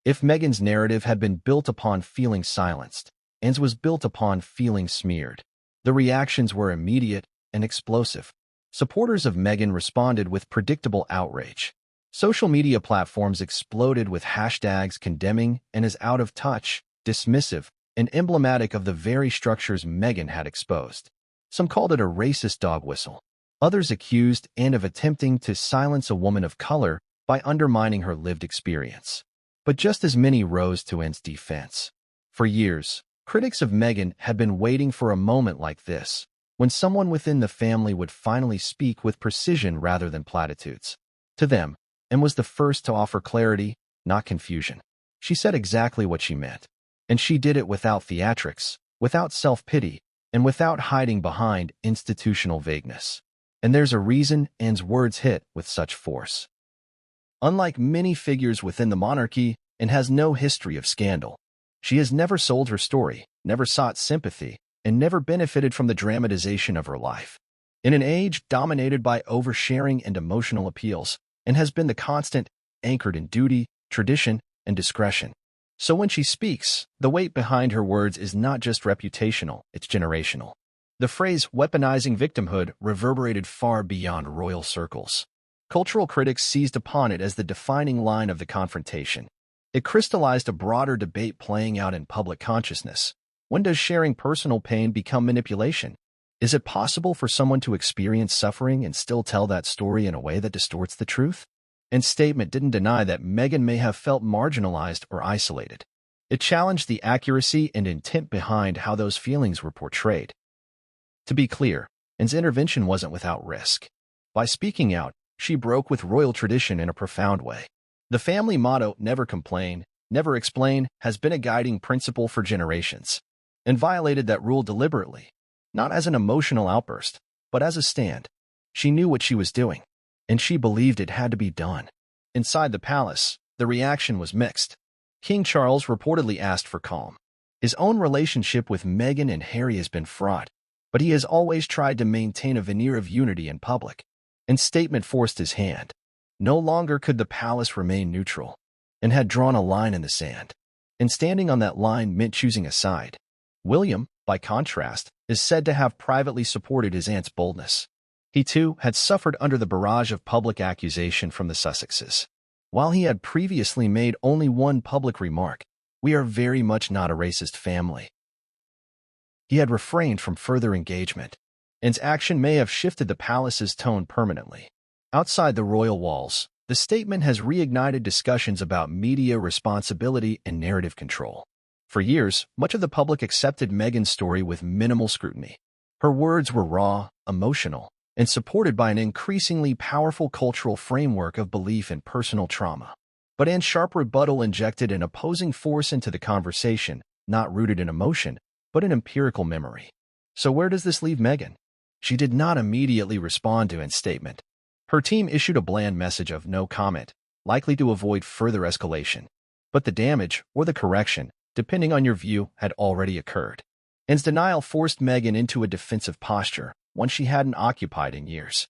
If Meghan's narrative had been built upon feeling silenced, Anne's was built upon feeling smeared. The reactions were immediate and explosive. Supporters of Meghan responded with predictable outrage. Social media platforms exploded with hashtags condemning and as out of touch, dismissive, and emblematic of the very structures Meghan had exposed. Some called it a racist dog whistle. Others accused Anne of attempting to silence a woman of color by undermining her lived experience. But just as many rose to Anne's defense. For years, critics of Meghan had been waiting for a moment like this, when someone within the family would finally speak with precision rather than platitudes. To them, and was the first to offer clarity, not confusion. She said exactly what she meant, and she did it without theatrics, without self-pity, and without hiding behind institutional vagueness. And there's a reason Anne's words hit with such force. Unlike many figures within the monarchy, Anne has no history of scandal. She has never sold her story, never sought sympathy, and never benefited from the dramatization of her life. In an age dominated by oversharing and emotional appeals, Anne has been the constant, anchored in duty, tradition, and discretion. So when she speaks, the weight behind her words is not just reputational, it's generational. The phrase weaponizing victimhood reverberated far beyond royal circles. Cultural critics seized upon it as the defining line of the confrontation. It crystallized a broader debate playing out in public consciousness. When does sharing personal pain become manipulation? Is it possible for someone to experience suffering and still tell that story in a way that distorts the truth? Anne's statement didn't deny that Meghan may have felt marginalized or isolated. It challenged the accuracy and intent behind how those feelings were portrayed. To be clear, Anne's intervention wasn't without risk. By speaking out, she broke with royal tradition in a profound way. The family motto, never complain, never explain, has been a guiding principle for generations, and violated that rule deliberately, not as an emotional outburst, but as a stand. She knew what she was doing, and she believed it had to be done. Inside the palace, the reaction was mixed. King Charles reportedly asked for calm. His own relationship with Meghan and Harry has been fraught, but he has always tried to maintain a veneer of unity in public. Anne's statement forced his hand. No longer could the palace remain neutral, and had drawn a line in the sand. And standing on that line meant choosing a side. William, by contrast, is said to have privately supported his aunt's boldness. He, too, had suffered under the barrage of public accusation from the Sussexes. While he had previously made only one public remark, "We are very much not a racist family," he had refrained from further engagement. Anne's action may have shifted the palace's tone permanently. Outside the royal walls, the statement has reignited discussions about media responsibility and narrative control. For years, much of the public accepted Meghan's story with minimal scrutiny. Her words were raw, emotional, and supported by an increasingly powerful cultural framework of belief in personal trauma. But Anne's sharp rebuttal injected an opposing force into the conversation, not rooted in emotion, but in empirical memory. So where does this leave Meghan? She did not immediately respond to Anne's statement. Her team issued a bland message of no comment, likely to avoid further escalation. But the damage, or the correction, depending on your view, had already occurred. Anne's denial forced Meghan into a defensive posture, one she hadn't occupied in years.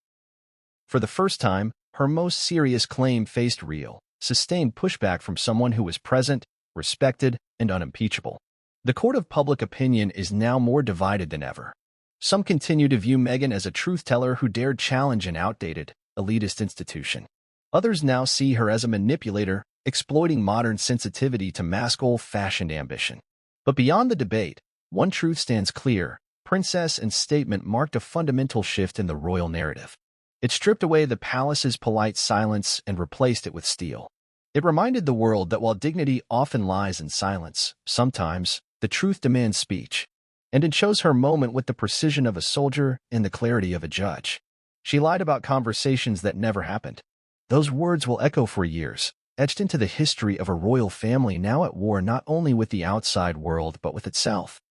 For the first time, her most serious claim faced real, sustained pushback from someone who was present, respected, and unimpeachable. The court of public opinion is now more divided than ever. Some continue to view Meghan as a truth-teller who dared challenge an outdated, elitist institution. Others now see her as a manipulator, exploiting modern sensitivity to mask old-fashioned ambition. But beyond the debate, one truth stands clear: Princess Anne's statement marked a fundamental shift in the royal narrative. It stripped away the palace's polite silence and replaced it with steel. It reminded the world that while dignity often lies in silence, sometimes the truth demands speech. And it chose her moment with the precision of a soldier and the clarity of a judge. She lied about conversations that never happened. Those words will echo for years, etched into the history of a royal family now at war not only with the outside world but with itself.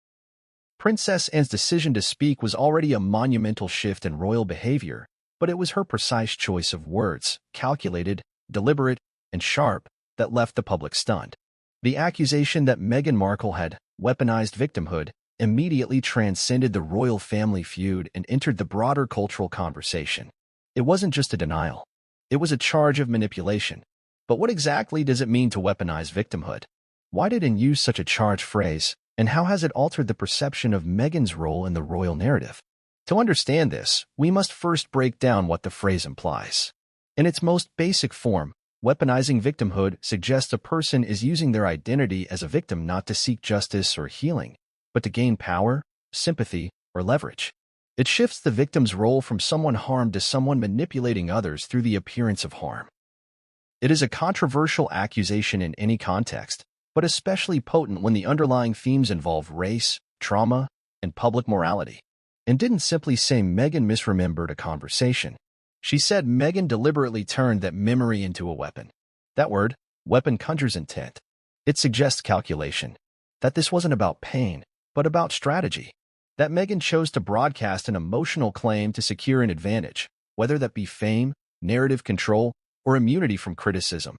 Princess Anne's decision to speak was already a monumental shift in royal behavior, but it was her precise choice of words, calculated, deliberate, and sharp, that left the public stunned. The accusation that Meghan Markle had weaponized victimhood immediately transcended the royal family feud and entered the broader cultural conversation. It wasn't just a denial. It was a charge of manipulation. But what exactly does it mean to weaponize victimhood? Why did Anne use such a charged phrase, and how has it altered the perception of Meghan's role in the royal narrative? To understand this, we must first break down what the phrase implies. In its most basic form, weaponizing victimhood suggests a person is using their identity as a victim not to seek justice or healing, but to gain power, sympathy, or leverage. It shifts the victim's role from someone harmed to someone manipulating others through the appearance of harm. It is a controversial accusation in any context, but especially potent when the underlying themes involve race, trauma, and public morality. And didn't simply say Meghan misremembered a conversation. She said Meghan deliberately turned that memory into a weapon. That word, weapon, conjures intent. It suggests calculation. That this wasn't about pain, but about strategy. That Meghan chose to broadcast an emotional claim to secure an advantage, whether that be fame, narrative control, or immunity from criticism.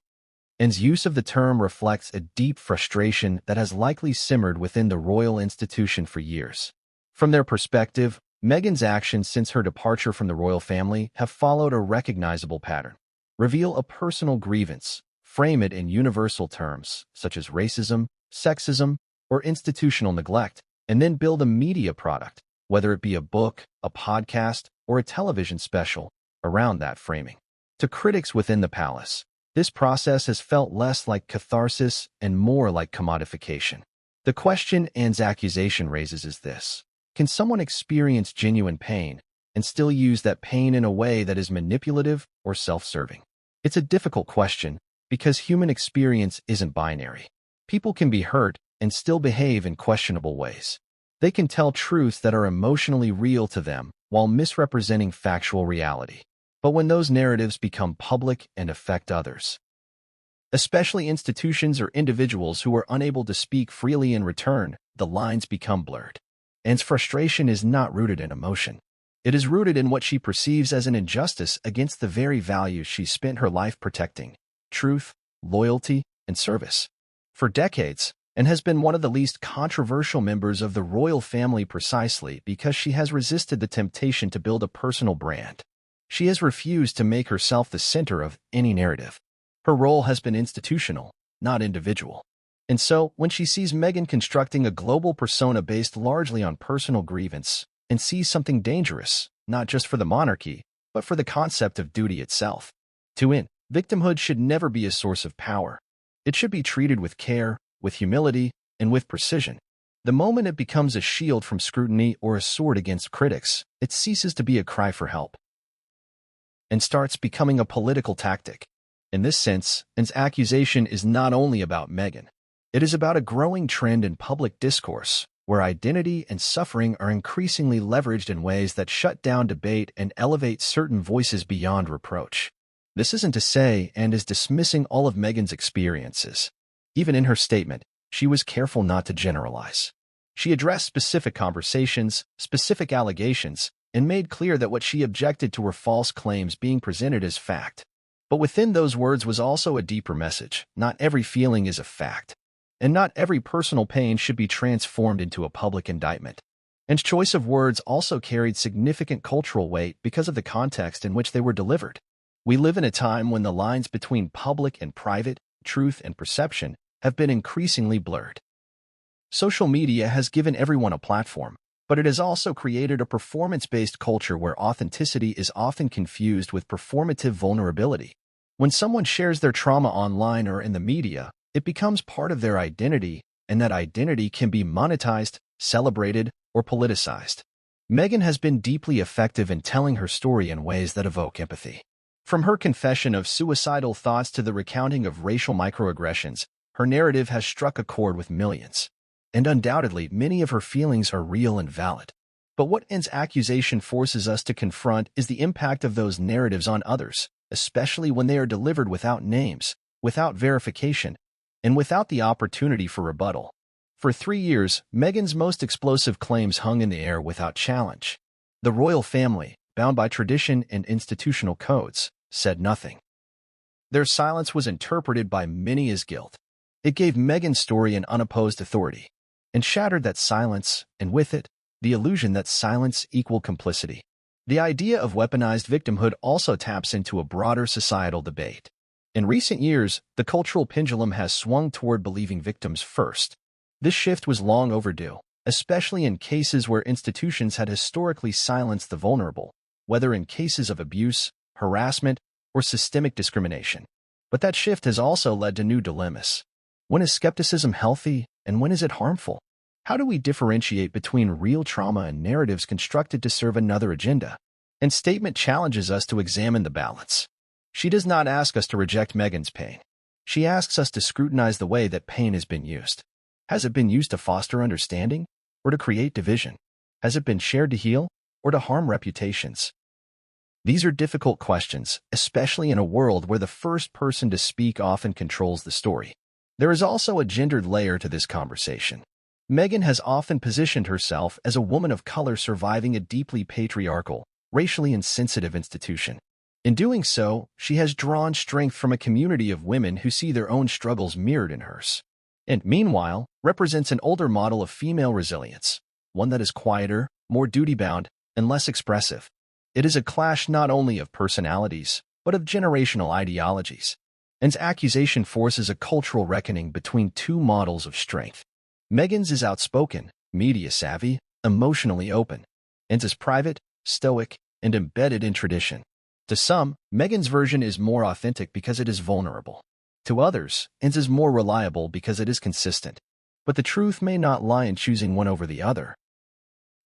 Anne's use of the term reflects a deep frustration that has likely simmered within the royal institution for years. From their perspective, Meghan's actions since her departure from the royal family have followed a recognizable pattern. Reveal a personal grievance, frame it in universal terms, such as racism, sexism, or institutional neglect, and then build a media product, whether it be a book, a podcast, or a television special, around that framing. To critics within the palace, this process has felt less like catharsis and more like commodification. The question Anne's accusation raises is this: can someone experience genuine pain and still use that pain in a way that is manipulative or self-serving? It's a difficult question because human experience isn't binary. People can be hurt and still behave in questionable ways. They can tell truths that are emotionally real to them while misrepresenting factual reality. But when those narratives become public and affect others, especially institutions or individuals who are unable to speak freely in return, the lines become blurred. Anne's frustration is not rooted in emotion. It is rooted in what she perceives as an injustice against the very values she spent her life protecting: truth, loyalty, and service. For decades, Anne has been one of the least controversial members of the royal family precisely because she has resisted the temptation to build a personal brand. She has refused to make herself the center of any narrative. Her role has been institutional, not individual. And so, when she sees Meghan constructing a global persona based largely on personal grievance, and sees something dangerous, not just for the monarchy, but for the concept of duty itself. To Anne, victimhood should never be a source of power. It should be treated with care, with humility, and with precision. The moment it becomes a shield from scrutiny or a sword against critics, it ceases to be a cry for help and starts becoming a political tactic. In this sense, Anne's accusation is not only about Meghan. It is about a growing trend in public discourse, where identity and suffering are increasingly leveraged in ways that shut down debate and elevate certain voices beyond reproach. This isn't to say Anne is dismissing all of Meghan's experiences. Even in her statement, she was careful not to generalize. She addressed specific conversations, specific allegations, and made clear that what she objected to were false claims being presented as fact. But within those words was also a deeper message: not every feeling is a fact, and not every personal pain should be transformed into a public indictment. Anne's choice of words also carried significant cultural weight because of the context in which they were delivered. We live in a time when the lines between public and private, truth and perception, have been increasingly blurred. Social media has given everyone a platform, but it has also created a performance-based culture where authenticity is often confused with performative vulnerability. When someone shares their trauma online or in the media, it becomes part of their identity, and that identity can be monetized, celebrated, or politicized. Meghan has been deeply effective in telling her story in ways that evoke empathy. From her confession of suicidal thoughts to the recounting of racial microaggressions, her narrative has struck a chord with millions. And undoubtedly, many of her feelings are real and valid. But what Anne's accusation forces us to confront is the impact of those narratives on others, especially when they are delivered without names, without verification, and without the opportunity for rebuttal. For 3 years, Meghan's most explosive claims hung in the air without challenge. The royal family, bound by tradition and institutional codes, said nothing. Their silence was interpreted by many as guilt. It gave Meghan's story an unopposed authority, and shattered that silence, and with it, the illusion that silence equaled complicity. The idea of weaponized victimhood also taps into a broader societal debate. In recent years, the cultural pendulum has swung toward believing victims first. This shift was long overdue, especially in cases where institutions had historically silenced the vulnerable, whether in cases of abuse, harassment, or systemic discrimination. But that shift has also led to new dilemmas. When is skepticism healthy, and when is it harmful? How do we differentiate between real trauma and narratives constructed to serve another agenda? And statement challenges us to examine the balance. She does not ask us to reject Meghan's pain. She asks us to scrutinize the way that pain has been used. Has it been used to foster understanding, or to create division? Has it been shared to heal, or to harm reputations? These are difficult questions, especially in a world where the first person to speak often controls the story. There is also a gendered layer to this conversation. Meghan has often positioned herself as a woman of color surviving a deeply patriarchal, racially insensitive institution. In doing so, she has drawn strength from a community of women who see their own struggles mirrored in hers. And meanwhile, represents an older model of female resilience, one that is quieter, more duty-bound, and less expressive. It is a clash not only of personalities, but of generational ideologies. Anne's accusation forces a cultural reckoning between two models of strength. Meghan's is outspoken, media-savvy, emotionally open. Anne's is private, stoic, and embedded in tradition. To some, Meghan's version is more authentic because it is vulnerable. To others, Anne's is more reliable because it is consistent. But the truth may not lie in choosing one over the other.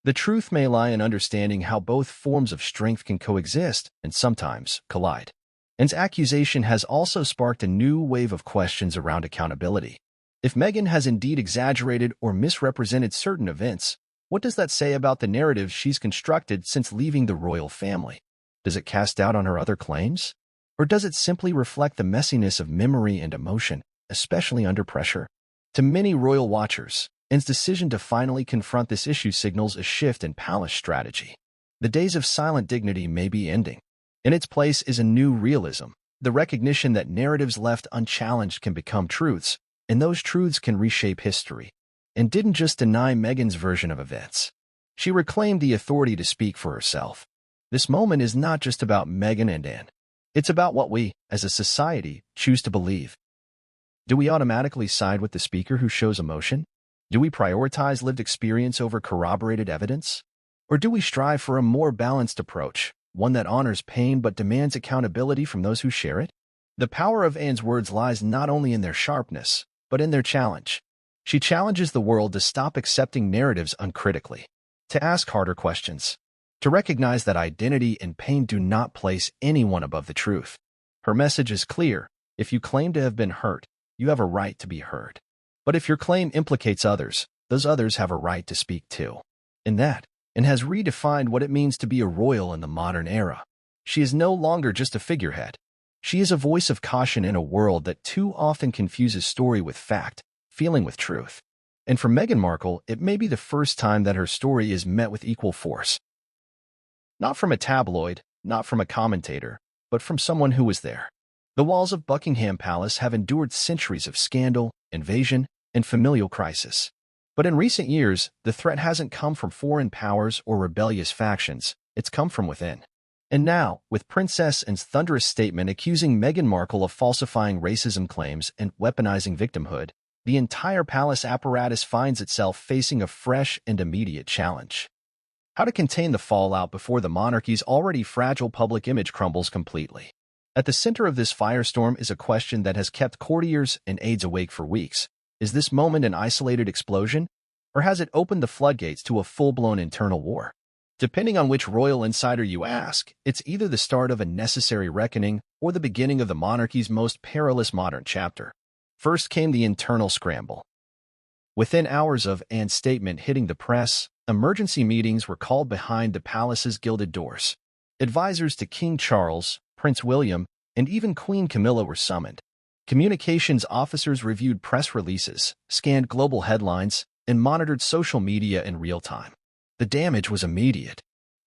The truth may lie in understanding how both forms of strength can coexist and sometimes collide. Anne's accusation has also sparked a new wave of questions around accountability. If Meghan has indeed exaggerated or misrepresented certain events, what does that say about the narrative she's constructed since leaving the royal family? Does it cast doubt on her other claims? Or does it simply reflect the messiness of memory and emotion, especially under pressure? To many royal watchers, Anne's decision to finally confront this issue signals a shift in palace strategy. The days of silent dignity may be ending. In its place is a new realism, the recognition that narratives left unchallenged can become truths, and those truths can reshape history. Anne didn't just deny Meghan's version of events. She reclaimed the authority to speak for herself. This moment is not just about Meghan and Anne. It's about what we, as a society, choose to believe. Do we automatically side with the speaker who shows emotion? Do we prioritize lived experience over corroborated evidence? Or do we strive for a more balanced approach, one that honors pain but demands accountability from those who share it? The power of Anne's words lies not only in their sharpness, but in their challenge. She challenges the world to stop accepting narratives uncritically, to ask harder questions, to recognize that identity and pain do not place anyone above the truth. Her message is clear. If you claim to have been hurt, you have a right to be heard. But if your claim implicates others, those others have a right to speak too. In that, Anne has redefined what it means to be a royal in the modern era. She is no longer just a figurehead. She is a voice of caution in a world that too often confuses story with fact, feeling with truth. And for Meghan Markle, it may be the first time that her story is met with equal force. Not from a tabloid, not from a commentator, but from someone who was there. The walls of Buckingham Palace have endured centuries of scandal, invasion, and familial crisis. But in recent years, the threat hasn't come from foreign powers or rebellious factions, it's come from within. And now, with Princess Anne's thunderous statement accusing Meghan Markle of falsifying racism claims and weaponizing victimhood, the entire palace apparatus finds itself facing a fresh and immediate challenge. How to contain the fallout before the monarchy's already fragile public image crumbles completely. At the center of this firestorm is a question that has kept courtiers and aides awake for weeks. Is this moment an isolated explosion, or has it opened the floodgates to a full-blown internal war? Depending on which royal insider you ask, it's either the start of a necessary reckoning or the beginning of the monarchy's most perilous modern chapter. First came the internal scramble. Within hours of Anne's statement hitting the press, emergency meetings were called behind the palace's gilded doors. Advisors to King Charles, Prince William, and even Queen Camilla were summoned. Communications officers reviewed press releases, scanned global headlines, and monitored social media in real time. The damage was immediate.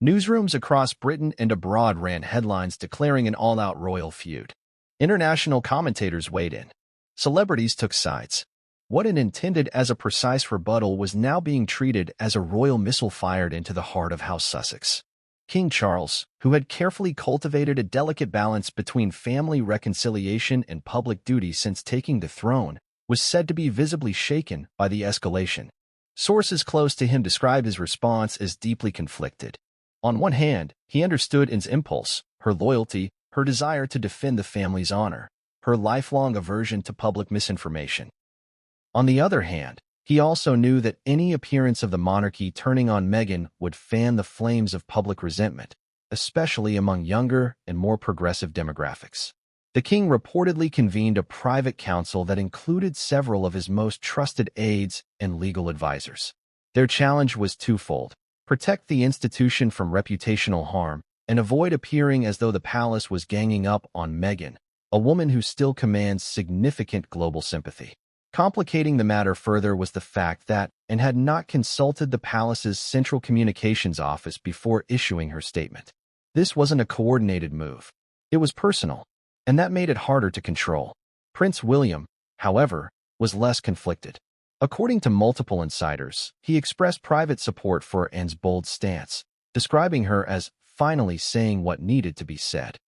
Newsrooms across Britain and abroad ran headlines declaring an all-out royal feud. International commentators weighed in. Celebrities took sides. What had intended as a precise rebuttal was now being treated as a royal missile fired into the heart of House Sussex. King Charles, who had carefully cultivated a delicate balance between family reconciliation and public duty since taking the throne, was said to be visibly shaken by the escalation. Sources close to him describe his response as deeply conflicted. On one hand, he understood Anne's impulse, her loyalty, her desire to defend the family's honor, her lifelong aversion to public misinformation. On the other hand, he also knew that any appearance of the monarchy turning on Meghan would fan the flames of public resentment, especially among younger and more progressive demographics. The king reportedly convened a private council that included several of his most trusted aides and legal advisors. Their challenge was twofold: protect the institution from reputational harm and avoid appearing as though the palace was ganging up on Meghan, a woman who still commands significant global sympathy. Complicating the matter further was the fact that Anne had not consulted the palace's central communications office before issuing her statement. This wasn't a coordinated move. It was personal, and that made it harder to control. Prince William, however, was less conflicted. According to multiple insiders, he expressed private support for Anne's bold stance, describing her as finally saying what needed to be said.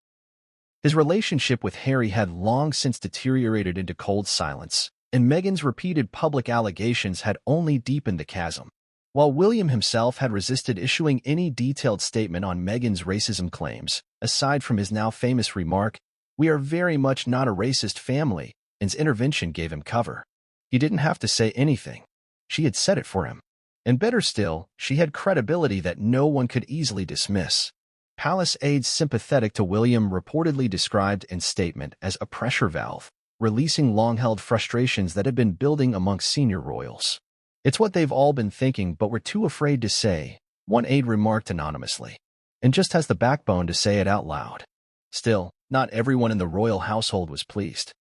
His relationship with Harry had long since deteriorated into cold silence, and Meghan's repeated public allegations had only deepened the chasm. While William himself had resisted issuing any detailed statement on Meghan's racism claims, aside from his now famous remark, "We are very much not a racist family," Anne's intervention gave him cover. He didn't have to say anything. She had said it for him. And better still, she had credibility that no one could easily dismiss. Palace aides sympathetic to William reportedly described Anne's statement as a pressure valve, releasing long-held frustrations that had been building amongst senior royals. "It's what they've all been thinking, but we're too afraid to say," one aide remarked anonymously, and just has the backbone to say it out loud. Still, not everyone in the royal household was pleased.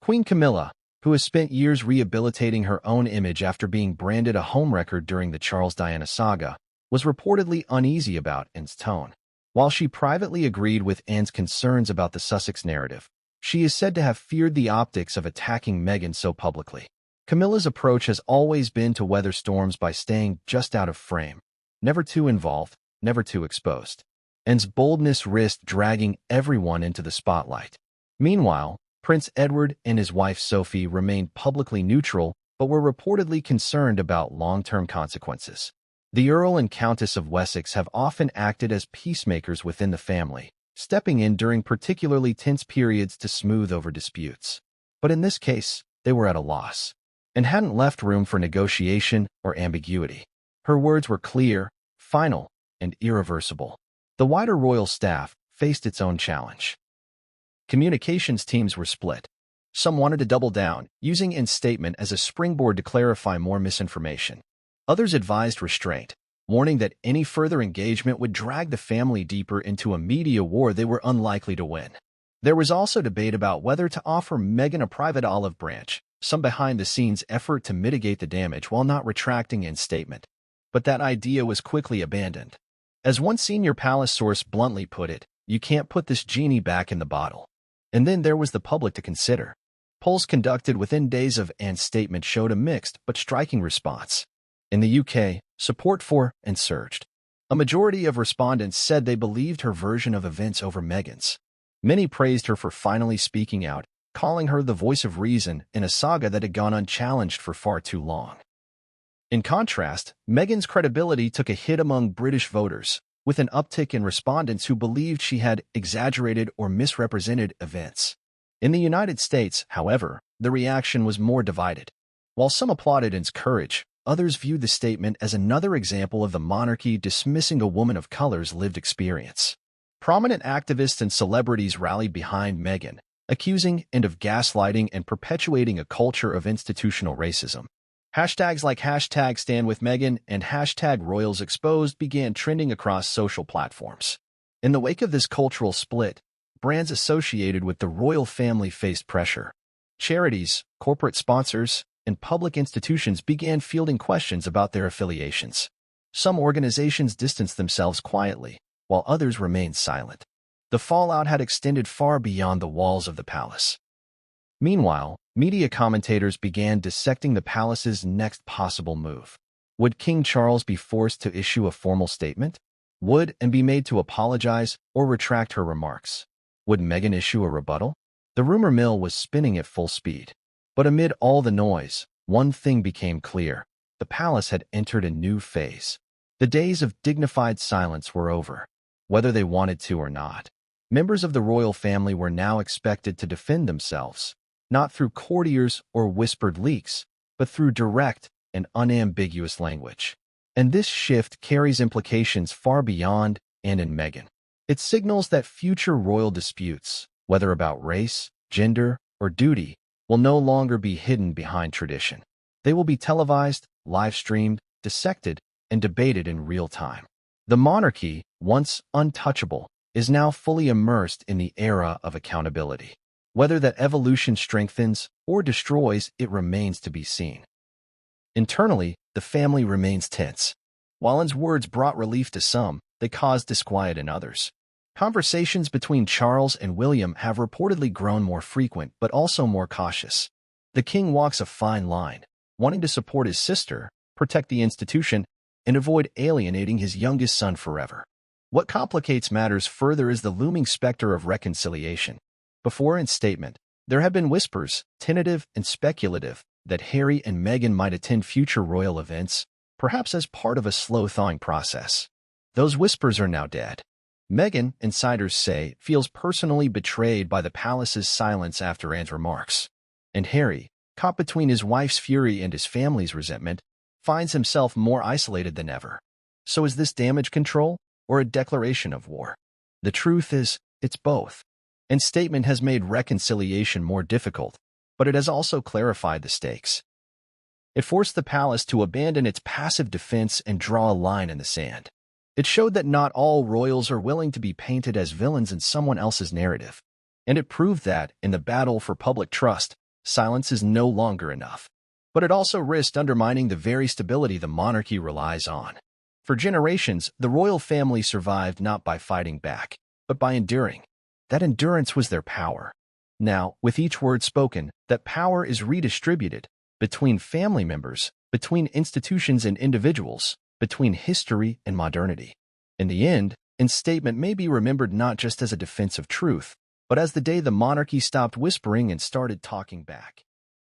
Queen Camilla, who has spent years rehabilitating her own image after being branded a homewrecker during the Charles-Diana saga, was reportedly uneasy about Anne's tone. While she privately agreed with Anne's concerns about the Sussex narrative, she is said to have feared the optics of attacking Meghan so publicly. Camilla's approach has always been to weather storms by staying just out of frame, never too involved, never too exposed. Anne's boldness risked dragging everyone into the spotlight. Meanwhile, Prince Edward and his wife Sophie remained publicly neutral but were reportedly concerned about long-term consequences. The Earl and Countess of Wessex have often acted as peacemakers within the family, stepping in during particularly tense periods to smooth over disputes. But in this case, they were at a loss, and hadn't left room for negotiation or ambiguity. Her words were clear, final, and irreversible. The wider royal staff faced its own challenge. Communications teams were split. Some wanted to double down, using Anne's statement as a springboard to clarify more misinformation. Others advised restraint, warning that any further engagement would drag the family deeper into a media war they were unlikely to win. There was also debate about whether to offer Meghan a private olive branch, some behind-the-scenes effort to mitigate the damage while not retracting Anne's statement. But that idea was quickly abandoned. As one senior palace source bluntly put it, "You can't put this genie back in the bottle." And then there was the public to consider. Polls conducted within days of Anne's statement showed a mixed but striking response. In the UK, support for Anne surged. A majority of respondents said they believed her version of events over Meghan's. Many praised her for finally speaking out, calling her the voice of reason in a saga that had gone unchallenged for far too long. In contrast, Meghan's credibility took a hit among British voters, with an uptick in respondents who believed she had exaggerated or misrepresented events. In the United States, however, the reaction was more divided. While some applauded Anne's courage, others viewed the statement as another example of the monarchy dismissing a woman of color's lived experience. Prominent activists and celebrities rallied behind Meghan, accusing Anne of gaslighting and perpetuating a culture of institutional racism. Hashtags like #StandWithMeghan and #RoyalsExposed began trending across social platforms. In the wake of this cultural split, brands associated with the royal family faced pressure. Charities, corporate sponsors, and public institutions began fielding questions about their affiliations. Some organizations distanced themselves quietly, while others remained silent. The fallout had extended far beyond the walls of the palace. Meanwhile, media commentators began dissecting the palace's next possible move. Would King Charles be forced to issue a formal statement? Would Anne be made to apologize or retract her remarks? Would Meghan issue a rebuttal? The rumor mill was spinning at full speed. But amid all the noise, one thing became clear. The palace had entered a new phase. The days of dignified silence were over, whether they wanted to or not. Members of the royal family were now expected to defend themselves, not through courtiers or whispered leaks, but through direct and unambiguous language. And this shift carries implications far beyond Anne and Meghan. It signals that future royal disputes, whether about race, gender, or duty, will no longer be hidden behind tradition. They will be televised, live-streamed, dissected, and debated in real time. The monarchy, once untouchable, is now fully immersed in the era of accountability. Whether that evolution strengthens or destroys it remains to be seen. Internally, the family remains tense. Wallen's words brought relief to some, they caused disquiet in others. Conversations between Charles and William have reportedly grown more frequent but also more cautious. The king walks a fine line, wanting to support his sister, protect the institution, and avoid alienating his youngest son forever. What complicates matters further is the looming specter of reconciliation. Before its statement, there have been whispers, tentative and speculative, that Harry and Meghan might attend future royal events, perhaps as part of a slow-thawing process. Those whispers are now dead. Meghan, insiders say, feels personally betrayed by the palace's silence after Anne's remarks. And Harry, caught between his wife's fury and his family's resentment, finds himself more isolated than ever. So is this damage control or a declaration of war? The truth is, it's both. Anne's statement has made reconciliation more difficult, but it has also clarified the stakes. It forced the palace to abandon its passive defense and draw a line in the sand. It showed that not all royals are willing to be painted as villains in someone else's narrative. And it proved that, in the battle for public trust, silence is no longer enough. But it also risked undermining the very stability the monarchy relies on. For generations, the royal family survived not by fighting back, but by enduring. That endurance was their power. Now, with each word spoken, that power is redistributed between family members, between institutions and individuals, between history and modernity. In the end, Anne's statement may be remembered not just as a defense of truth, but as the day the monarchy stopped whispering and started talking back.